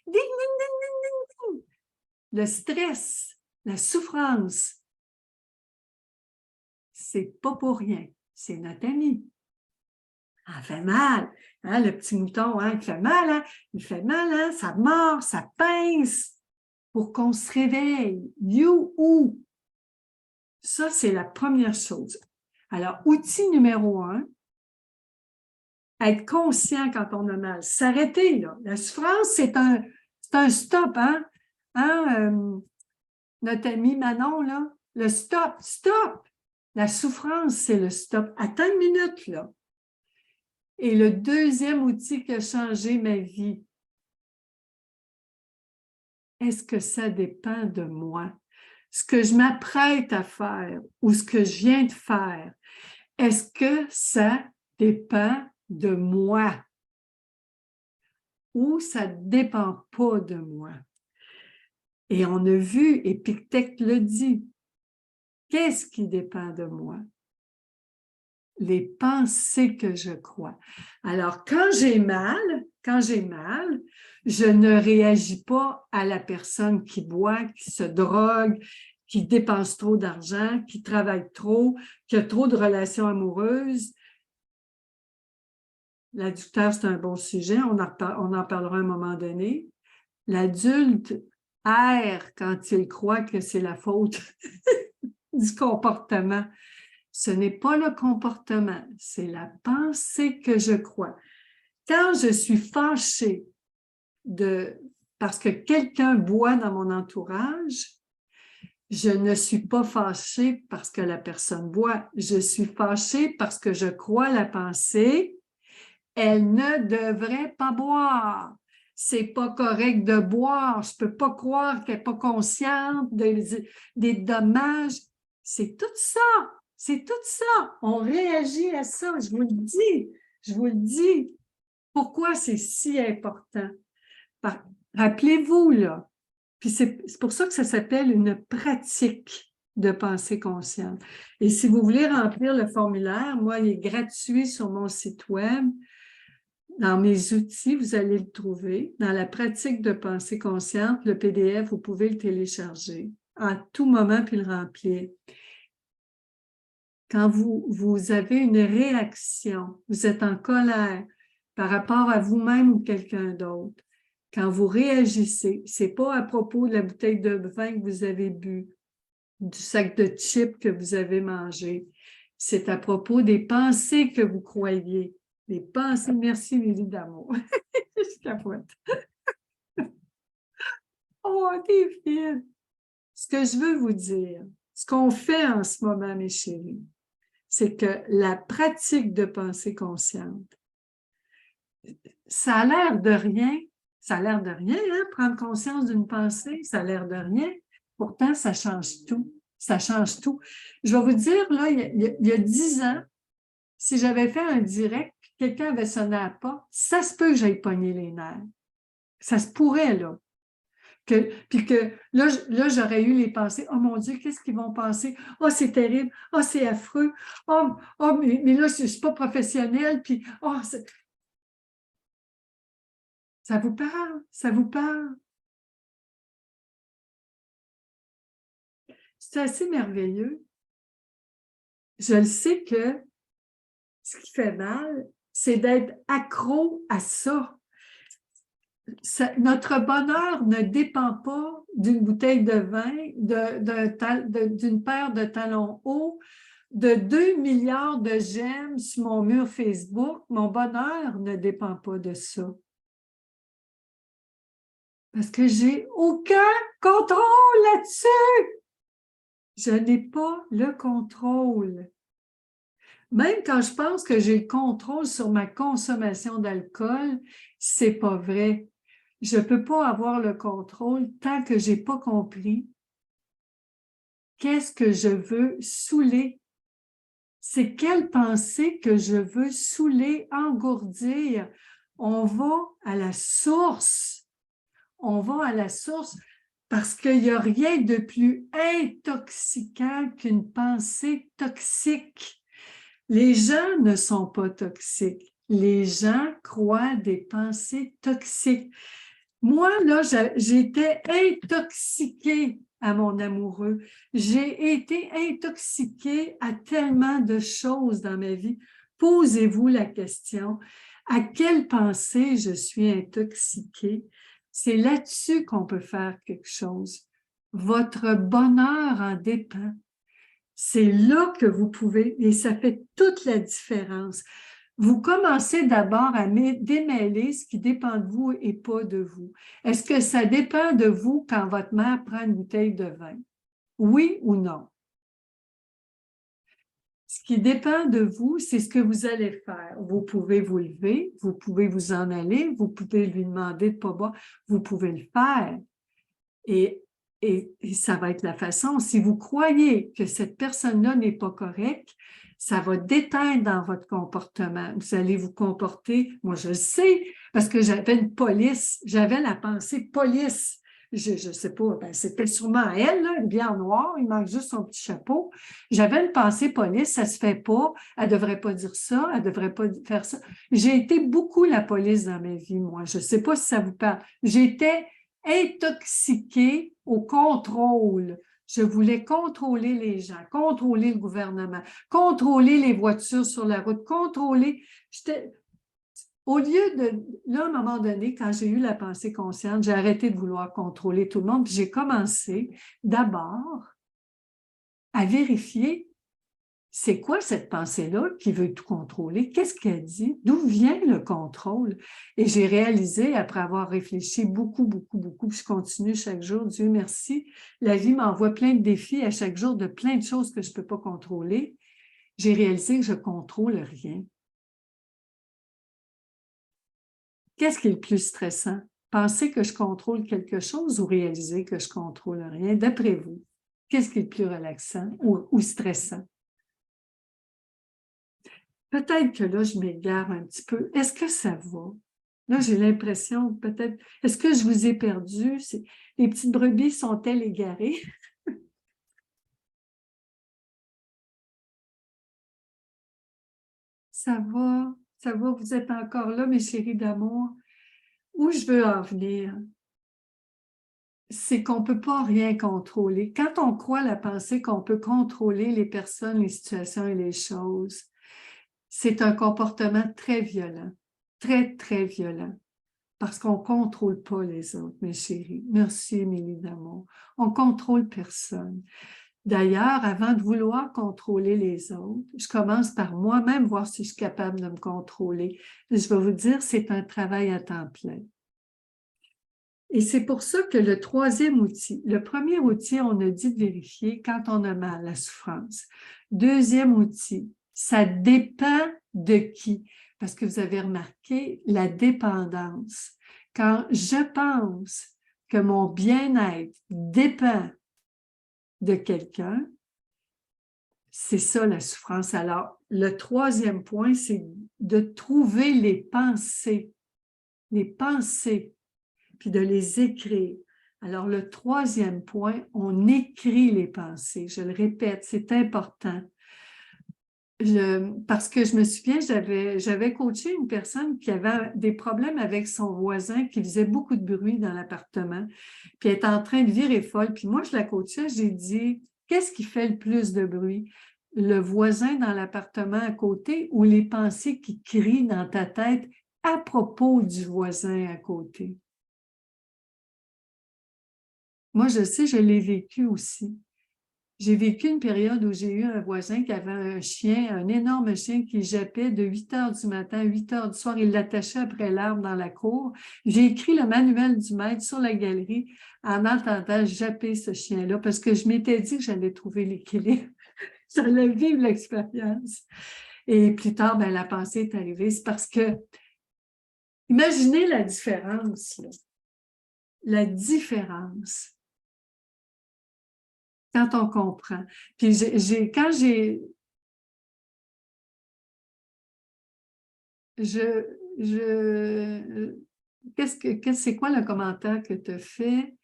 Ding, ding, ding, ding, ding, ding. Le stress, la souffrance, c'est pas pour rien, c'est notre ami. Ça fait mal, hein, le petit mouton, hein, il fait mal, hein, ça mord, ça pince pour qu'on se réveille. You-ou. Ça, c'est la première chose. Alors, outil numéro 1, être conscient quand on a mal. S'arrêter, là. La souffrance, c'est un stop, hein? Notre ami Manon, là, le stop. La souffrance, c'est le stop. Attends une minute, là. Et le deuxième outil qui a changé ma vie, est-ce que ça dépend de moi? Ce que je m'apprête à faire ou ce que je viens de faire, est-ce que ça dépend de moi? Ou ça ne dépend pas de moi? Et on a vu, Épictète le dit, qu'est-ce qui dépend de moi? Les pensées que je crois. Alors, quand j'ai mal, je ne réagis pas à la personne qui boit, qui se drogue, qui dépense trop d'argent, qui travaille trop, qui a trop de relations amoureuses. L'adducteur, c'est un bon sujet, on en parlera à un moment donné. L'adulte erre quand il croit que c'est la faute du comportement. Ce n'est pas le comportement, c'est la pensée que je crois. Quand je suis fâchée parce que quelqu'un boit dans mon entourage, je ne suis pas fâchée parce que la personne boit. Je suis fâchée parce que je crois la pensée, elle ne devrait pas boire. C'est pas correct de boire. Je peux pas croire qu'elle n'est pas consciente des dommages. C'est tout ça. C'est tout ça. On réagit à ça, je vous le dis. Je vous le dis, pourquoi c'est si important? Rappelez-vous, là, puis c'est pour ça que ça s'appelle une pratique de pensée consciente. Et si vous voulez remplir le formulaire, moi, il est gratuit sur mon site web. Dans mes outils, vous allez le trouver. Dans la pratique de pensée consciente, le PDF, vous pouvez le télécharger à tout moment puis le remplir. Quand vous avez une réaction, vous êtes en colère par rapport à vous-même ou quelqu'un d'autre, quand vous réagissez, c'est pas à propos de la bouteille de vin que vous avez bu, du sac de chips que vous avez mangé, c'est à propos des pensées que vous croyez. Les pensées, merci Lily d'amour. Je capote. Oh, t'es fine. Ce que je veux vous dire, ce qu'on fait en ce moment, mes chéris, c'est que la pratique de pensée consciente, ça a l'air de rien. Ça a l'air de rien, hein? Prendre conscience d'une pensée, ça a l'air de rien. Pourtant, ça change tout. Ça change tout. Je vais vous dire, là, il y a 10 ans, si j'avais fait un direct, puis quelqu'un avait sonné à la porte, ça se peut que j'aille pogner les nerfs. Ça se pourrait, là. Puis que là, j'aurais eu les pensées, oh mon Dieu, qu'est-ce qu'ils vont penser? Oh, c'est terrible, oh, c'est affreux, oh mais là, je ne suis pas professionnelle, puis oh, ça vous parle, ça vous parle. C'est assez merveilleux. Je le sais que ce qui fait mal, c'est d'être accro à ça. Notre bonheur ne dépend pas d'une bouteille de vin, d'une paire de talons hauts, de 2 milliards de j'aime sur mon mur Facebook. Mon bonheur ne dépend pas de ça. Parce que j'ai aucun contrôle là-dessus. Je n'ai pas le contrôle. Même quand je pense que j'ai le contrôle sur ma consommation d'alcool, c'est pas vrai. Je ne peux pas avoir le contrôle tant que je n'ai pas compris qu'est-ce que je veux saouler. C'est quelle pensée que je veux saouler, engourdir. On va à la source. On va à la source parce qu'il n'y a rien de plus intoxiquant qu'une pensée toxique. Les gens ne sont pas toxiques. Les gens croient des pensées toxiques. Moi, là, j'étais intoxiquée à mon amoureux. J'ai été intoxiquée à tellement de choses dans ma vie. Posez-vous la question, à quelle pensée je suis intoxiquée? C'est là-dessus qu'on peut faire quelque chose. Votre bonheur en dépend. C'est là que vous pouvez, et ça fait toute la différence. Vous commencez d'abord à démêler ce qui dépend de vous et pas de vous. Est-ce que ça dépend de vous quand votre mère prend une bouteille de vin? Oui ou non? Ce qui dépend de vous, c'est ce que vous allez faire. Vous pouvez vous lever, vous pouvez vous en aller, vous pouvez lui demander de ne pas boire, vous pouvez le faire. Et ça va être la façon. Si vous croyez que cette personne-là n'est pas correcte, ça va déteindre dans votre comportement. Vous allez vous comporter, moi je le sais, parce que j'avais une police, j'avais la pensée police. Je ne sais pas, ben, c'était sûrement elle, là, bien en noir, il manque juste son petit chapeau. J'avais une pensée police, ça se fait pas, elle devrait pas dire ça, elle devrait pas faire ça. J'ai été beaucoup la police dans ma vie, moi. Je sais pas si ça vous parle. J'étais intoxiquée au contrôle. Je voulais contrôler les gens, contrôler le gouvernement, contrôler les voitures sur la route, contrôler. Au lieu de, là, à un moment donné, quand j'ai eu la pensée consciente, j'ai arrêté de vouloir contrôler tout le monde, puis j'ai commencé d'abord à vérifier c'est quoi cette pensée-là qui veut tout contrôler? Qu'est-ce qu'elle dit? D'où vient le contrôle? Et j'ai réalisé, après avoir réfléchi beaucoup, puis je continue chaque jour, Dieu merci, la vie m'envoie plein de défis à chaque jour de plein de choses que je ne peux pas contrôler. J'ai réalisé que je ne contrôle rien. Qu'est-ce qui est le plus stressant? Penser que je contrôle quelque chose ou réaliser que je ne contrôle rien? D'après vous, qu'est-ce qui est le plus relaxant ou stressant? Peut-être que là, je m'égare un petit peu. Est-ce que ça va? Là, j'ai l'impression, peut-être, est-ce que je vous ai perdu? Les petites brebis sont-elles égarées? Ça va, vous êtes encore là, mes chéris d'amour. Où je veux en venir, c'est qu'on ne peut pas rien contrôler. Quand on croit la pensée qu'on peut contrôler les personnes, les situations et les choses, c'est un comportement très violent, très, très violent, parce qu'on ne contrôle pas les autres, mes chéris. Merci, Émilie d'amour. On ne contrôle personne. D'ailleurs, avant de vouloir contrôler les autres, je commence par moi-même voir si je suis capable de me contrôler. Je vais vous dire, c'est un travail à temps plein. Et c'est pour ça que le troisième outil, le premier outil, on a dit de vérifier quand on a mal, la souffrance. Deuxième outil, ça dépend de qui? Parce que vous avez remarqué la dépendance. Quand je pense que mon bien-être dépend de quelqu'un, c'est ça la souffrance. Alors, le troisième point, c'est de trouver les pensées, puis de les écrire. Alors, le troisième point, on écrit les pensées. Je le répète, c'est important. Parce que je me souviens, j'avais coaché une personne qui avait des problèmes avec son voisin qui faisait beaucoup de bruit dans l'appartement, puis elle était en train de virer folle. Puis moi, je la coachais, j'ai dit, qu'est-ce qui fait le plus de bruit? Le voisin dans l'appartement à côté ou les pensées qui crient dans ta tête à propos du voisin à côté? Moi, je sais, je l'ai vécu aussi. J'ai vécu une période où j'ai eu un voisin qui avait un chien, un énorme chien qui jappait de 8 heures du matin à 8 heures du soir. Il l'attachait après l'arbre dans la cour. J'ai écrit le manuel du maître sur la galerie en entendant japper ce chien-là parce que je m'étais dit que j'allais trouver l'équilibre. J'allais vivre l'expérience. Et plus tard, ben, la pensée est arrivée. C'est parce que, imaginez la différence, là. La différence quand on comprend. Puis quand j'ai, c'est quoi le commentaire que tu as fait?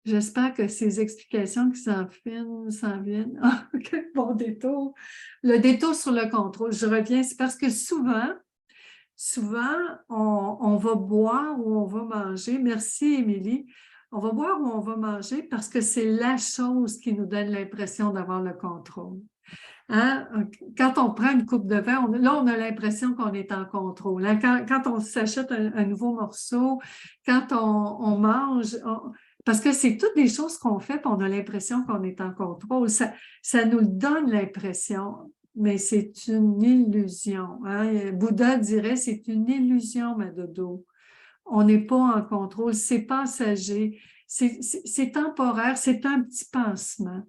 J'espère que ces explications qui s'en viennent. Ah, quel bon détour. Le détour sur le contrôle, je reviens, c'est parce que souvent, on va boire ou on va manger. Merci, Émilie. On va boire ou on va manger parce que c'est la chose qui nous donne l'impression d'avoir le contrôle. Hein? Quand on prend une coupe de vin, là, on a l'impression qu'on est en contrôle. Hein? Quand on s'achète un nouveau morceau, quand on mange, parce que c'est toutes des choses qu'on fait, puis on a l'impression qu'on est en contrôle. Ça nous donne l'impression, mais c'est une illusion. Hein? Bouddha dirait, c'est une illusion, ma dodo. On n'est pas en contrôle, c'est passager, c'est temporaire, c'est un petit pansement.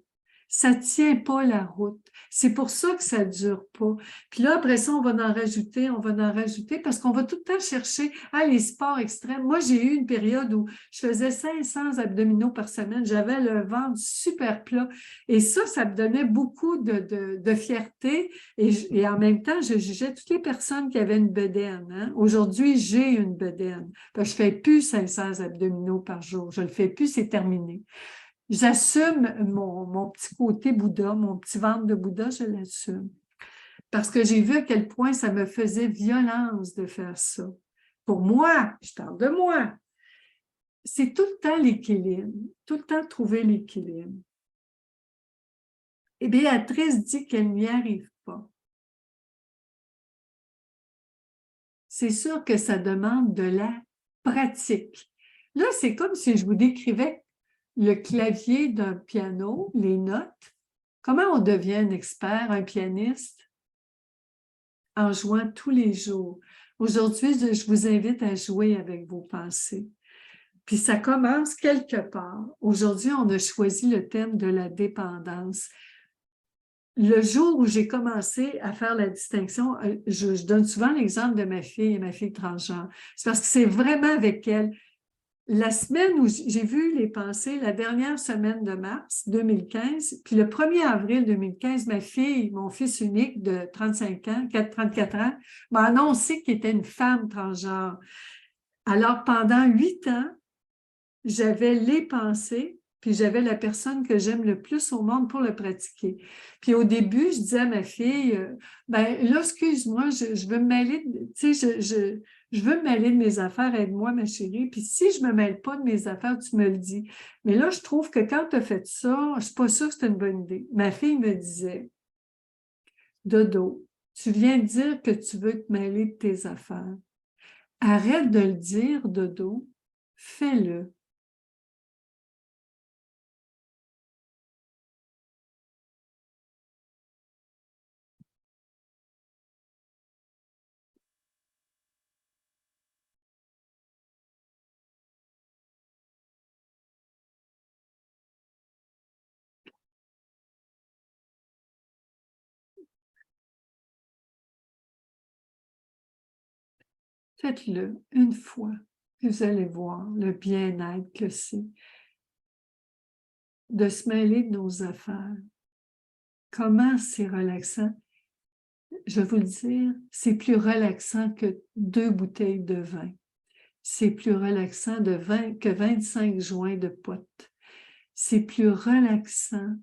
Ça ne tient pas la route. C'est pour ça que ça ne dure pas. Puis là, après ça, on va en rajouter parce qu'on va tout le temps chercher les sports extrêmes. Moi, j'ai eu une période où je faisais 500 abdominaux par semaine. J'avais le ventre super plat. Et ça me donnait beaucoup de fierté. Et en même temps, je jugeais toutes les personnes qui avaient une bedaine. Hein. Aujourd'hui, j'ai une bedaine. Je ne fais plus 500 abdominaux par jour. Je ne le fais plus, c'est terminé. J'assume mon petit côté Bouddha, mon petit ventre de Bouddha, je l'assume. Parce que j'ai vu à quel point ça me faisait violence de faire ça. Pour moi, je parle de moi. C'est tout le temps l'équilibre, tout le temps trouver l'équilibre. Et Béatrice dit qu'elle n'y arrive pas. C'est sûr que ça demande de la pratique. Là, c'est comme si je vous décrivais le clavier d'un piano, les notes. Comment on devient un expert, un pianiste? En jouant tous les jours. Aujourd'hui, je vous invite à jouer avec vos pensées. Puis ça commence quelque part. Aujourd'hui, on a choisi le thème de la dépendance. Le jour où j'ai commencé à faire la distinction, je donne souvent l'exemple de ma fille transgenre. C'est parce que c'est vraiment avec elle. la semaine où j'ai vu les pensées, la dernière semaine de mars 2015, puis le 1er avril 2015, ma fille, mon fils unique de 35 ans, 34 ans, m'a annoncé qu'il était une femme transgenre. Alors, pendant 8 ans, j'avais les pensées, puis j'avais la personne que j'aime le plus au monde pour le pratiquer. Puis au début, je disais à ma fille, ben là, excuse-moi, je veux me mêler, tu sais, je veux me mêler de mes affaires, aide-moi, ma chérie. Puis si je ne me mêle pas de mes affaires, tu me le dis. Mais là, je trouve que quand tu as fait ça, je ne suis pas sûre que c'est une bonne idée. Ma fille me disait, Dodo, tu viens de dire que tu veux te mêler de tes affaires. Arrête de le dire, Dodo, fais-le. Faites-le une fois, puis vous allez voir le bien-être que c'est de se mêler de nos affaires. Comment c'est relaxant. Je vais vous le dire, c'est plus relaxant que 2 bouteilles de vin. C'est plus relaxant que 25 joints de potes. C'est plus relaxant.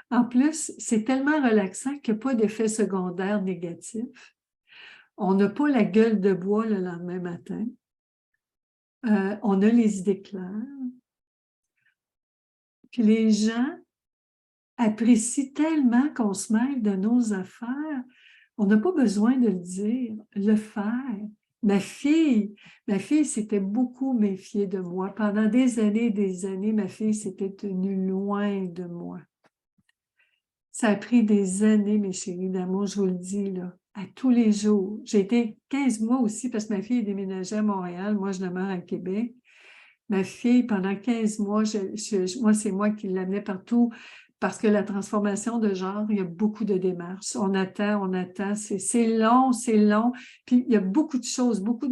En plus, c'est tellement relaxant qu'il n'y a pas d'effet secondaire négatif. On n'a pas la gueule de bois le lendemain matin. On a les idées claires. Puis les gens apprécient tellement qu'on se mêle de nos affaires. On n'a pas besoin de le dire, le faire. Ma fille s'était beaucoup méfiée de moi. Pendant des années, ma fille s'était tenue loin de moi. Ça a pris des années, mes chéris d'amour, je vous le dis, là, à tous les jours. J'ai été 15 mois aussi parce que ma fille est déménagée à Montréal. Moi, je demeure à Québec. Ma fille, pendant 15 mois, moi, c'est moi qui l'amenais partout parce que la transformation de genre, il y a beaucoup de démarches. On attend, c'est long, c'est long. Puis, il y a beaucoup de choses, beaucoup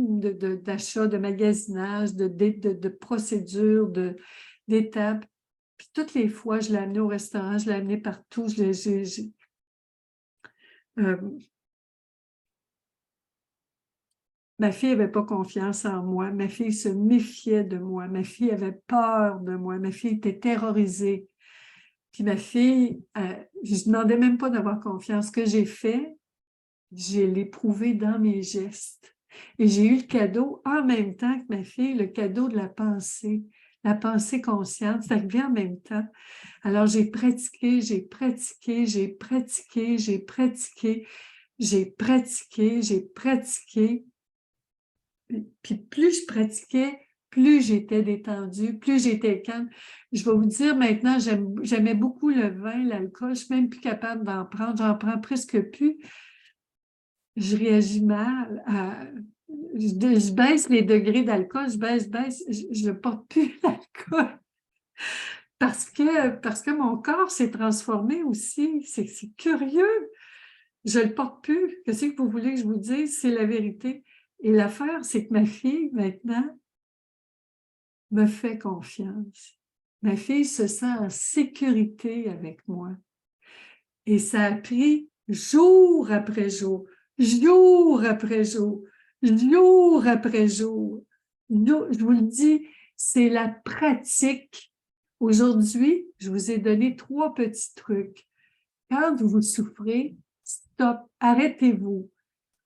d'achats, de magasinage, de procédures, d'étapes. Puis, toutes les fois, je l'ai amenée au restaurant, je l'ai amenée partout. Euh, Ma fille n'avait pas confiance en moi. Ma fille se méfiait de moi. Ma fille avait peur de moi. Ma fille était terrorisée. Puis ma fille, je ne demandais même pas d'avoir confiance. Ce que j'ai fait, je l'ai prouvé dans mes gestes. Et j'ai eu le cadeau en même temps que ma fille, le cadeau de la pensée consciente. Ça revient en même temps. Alors j'ai pratiqué, j'ai pratiqué, j'ai pratiqué, j'ai pratiqué, j'ai pratiqué, j'ai pratiqué. Puis plus je pratiquais, plus j'étais détendue, plus j'étais calme. Je vais vous dire maintenant, j'aimais beaucoup le vin, l'alcool. Je ne suis même plus capable d'en prendre. J'en prends presque plus. Je réagis mal. Je baisse les degrés d'alcool, je baisse. Je ne porte plus l'alcool. Parce que mon corps s'est transformé aussi. C'est curieux. Je ne le porte plus. Qu'est-ce que vous voulez que je vous dise? C'est la vérité. Et l'affaire, c'est que ma fille, maintenant, me fait confiance. Ma fille se sent en sécurité avec moi. Et ça a pris jour après jour, jour après jour, jour après jour. Je vous le dis, c'est la pratique. Aujourd'hui, je vous ai donné 3 petits trucs. Quand vous souffrez, stop, arrêtez-vous.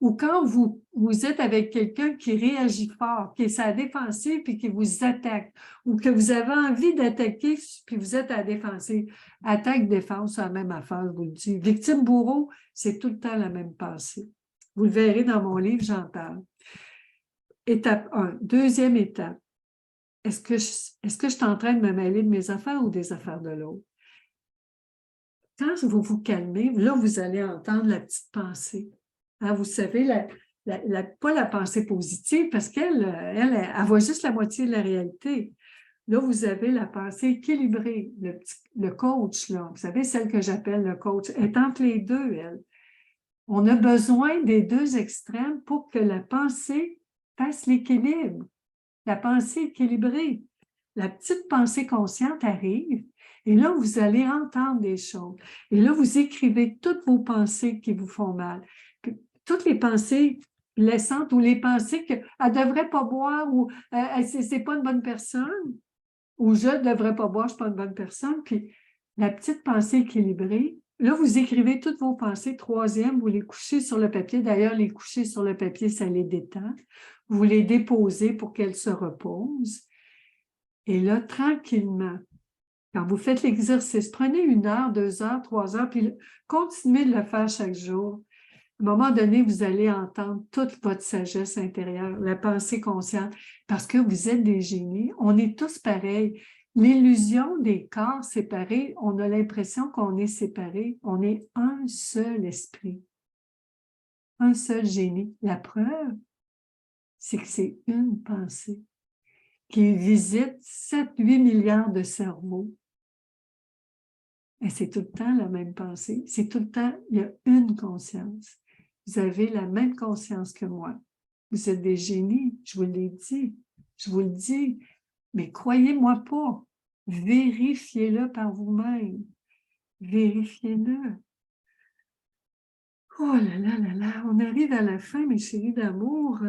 Ou quand vous êtes avec quelqu'un qui réagit fort, qui est sa défensive puis qui vous attaque, ou que vous avez envie d'attaquer puis vous êtes à la défensive. Attaque-défense, c'est la même affaire, je vous le dis. Victime-bourreau, c'est tout le temps la même pensée. Vous le verrez dans mon livre, j'en parle. Étape 1. Deuxième étape. Est-ce que je suis en train de me mêler de mes affaires ou des affaires de l'autre? Quand vous vous calmez, là, vous allez entendre la petite pensée. Hein, vous savez, pas la pensée positive, parce elle voit juste la moitié de la réalité. Là, vous avez la pensée équilibrée, le coach, là. Vous savez, celle que j'appelle le coach, elle est entre les deux, elle. On a besoin des deux extrêmes pour que la pensée fasse l'équilibre. La pensée équilibrée. La petite pensée consciente arrive et là, vous allez entendre des choses. Et là, vous écrivez toutes vos pensées qui vous font mal. Puis, toutes les pensées blessantes ou les pensées qu'elle ne devrait pas boire ou c'est pas une bonne personne ou je ne devrais pas boire, je ne suis pas une bonne personne. Puis la petite pensée équilibrée, là, vous écrivez toutes vos pensées. Troisième, vous les couchez sur le papier. D'ailleurs, les coucher sur le papier, ça les détend. Vous les déposez pour qu'elles se reposent. Et là, tranquillement, quand vous faites l'exercice, prenez 1 heure, 2 heures, 3 heures, puis continuez de le faire chaque jour. À un moment donné, vous allez entendre toute votre sagesse intérieure, la pensée consciente, parce que vous êtes des génies. On est tous pareils. L'illusion des corps séparés, on a l'impression qu'on est séparés. On est un seul esprit, un seul génie. La preuve, c'est que c'est une pensée qui visite 7-8 milliards de cerveaux. Et c'est tout le temps la même pensée. C'est tout le temps, il y a une conscience. Vous avez la même conscience que moi. Vous êtes des génies, je vous l'ai dit. Je vous le dis. Mais croyez-moi pas. Vérifiez-le par vous-même. Vérifiez-le. Oh là là là là, on arrive à la fin, mes chéris d'amour.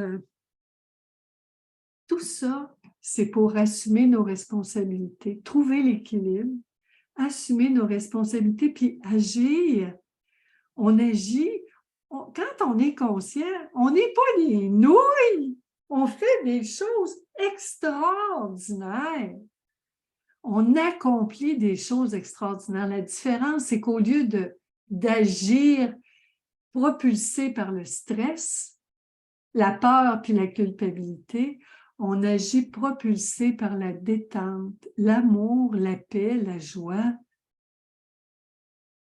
Tout ça, c'est pour assumer nos responsabilités, trouver l'équilibre, assumer nos responsabilités, puis agir. On agit, quand on est conscient, on n'est pas des nouilles. On fait des choses extraordinaires. On accomplit des choses extraordinaires. La différence, c'est qu'au lieu d'agir propulsé par le stress, la peur puis la culpabilité, on agit propulsé par la détente, l'amour, la paix, la joie.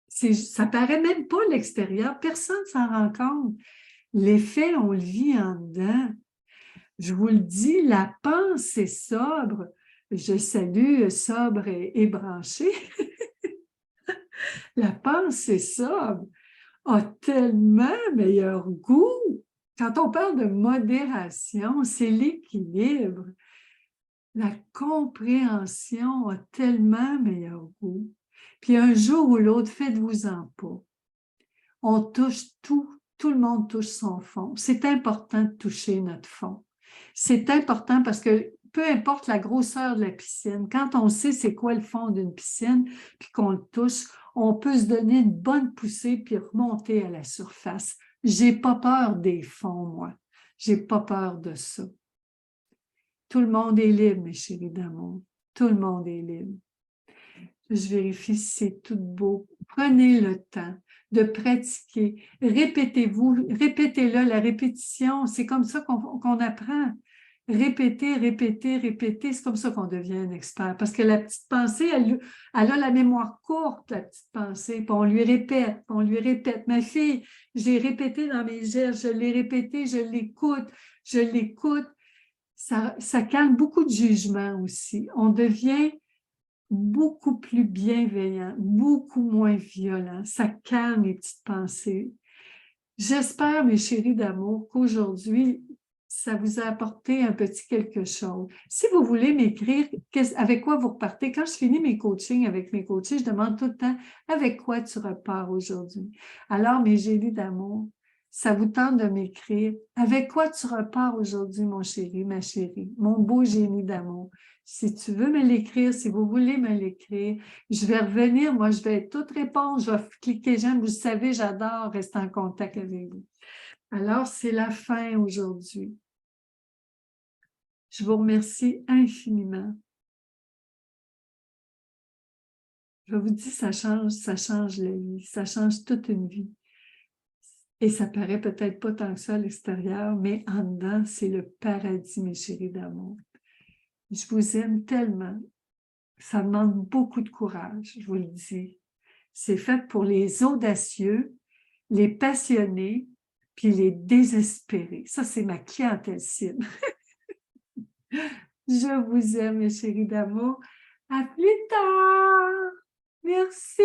Ça paraît même pas à l'extérieur, personne ne s'en rend compte. L'effet, on le vit en dedans. Je vous le dis, la pensée sobre, je salue sobre et branché, la pensée sobre a tellement meilleur goût. Quand on parle de modération, c'est l'équilibre. La compréhension a tellement meilleur goût. Puis un jour ou l'autre, faites-vous-en pas. On touche tout le monde touche son fond. C'est important de toucher notre fond. C'est important parce que peu importe la grosseur de la piscine, quand on sait c'est quoi le fond d'une piscine, puis qu'on le touche, on peut se donner une bonne poussée puis remonter à la surface. J'ai pas peur des fonds, moi. J'ai pas peur de ça. Tout le monde est libre, mes chéris d'amour. Tout le monde est libre. Je vérifie si c'est tout beau. Prenez le temps de pratiquer. Répétez-vous, répétez-le. La répétition, c'est comme ça qu'on apprend. Répéter, répéter, répéter, c'est comme ça qu'on devient un expert. Parce que la petite pensée, elle a la mémoire courte, la petite pensée. Puis on lui répète, puis on lui répète. Ma fille, j'ai répété dans mes gestes, je l'ai répété, je l'écoute, je l'écoute. Ça calme beaucoup de jugement aussi. On devient beaucoup plus bienveillant, beaucoup moins violent. Ça calme les petites pensées. J'espère, mes chéris d'amour, qu'aujourd'hui, ça vous a apporté un petit quelque chose. Si vous voulez m'écrire avec quoi vous repartez, quand je finis mes coachings avec mes coachés, je demande tout le temps avec quoi tu repars aujourd'hui. Alors, mes génies d'amour, ça vous tente de m'écrire avec quoi tu repars aujourd'hui, mon chéri, ma chérie, mon beau génie d'amour. Si tu veux me l'écrire, si vous voulez me l'écrire, je vais revenir, moi je vais tout répondre, je vais cliquer j'aime, vous savez, j'adore rester en contact avec vous. Alors, c'est la fin aujourd'hui. Je vous remercie infiniment. Je vous dis, ça change la vie, ça change toute une vie. Et ça paraît peut-être pas tant que ça à l'extérieur, mais en dedans, c'est le paradis, mes chéris d'amour. Je vous aime tellement. Ça demande beaucoup de courage, je vous le dis. C'est fait pour les audacieux, les passionnés, puis les désespérés. Ça, c'est ma clientèle cible. Je vous aime, mes chéris d'amour. À plus tard! Merci!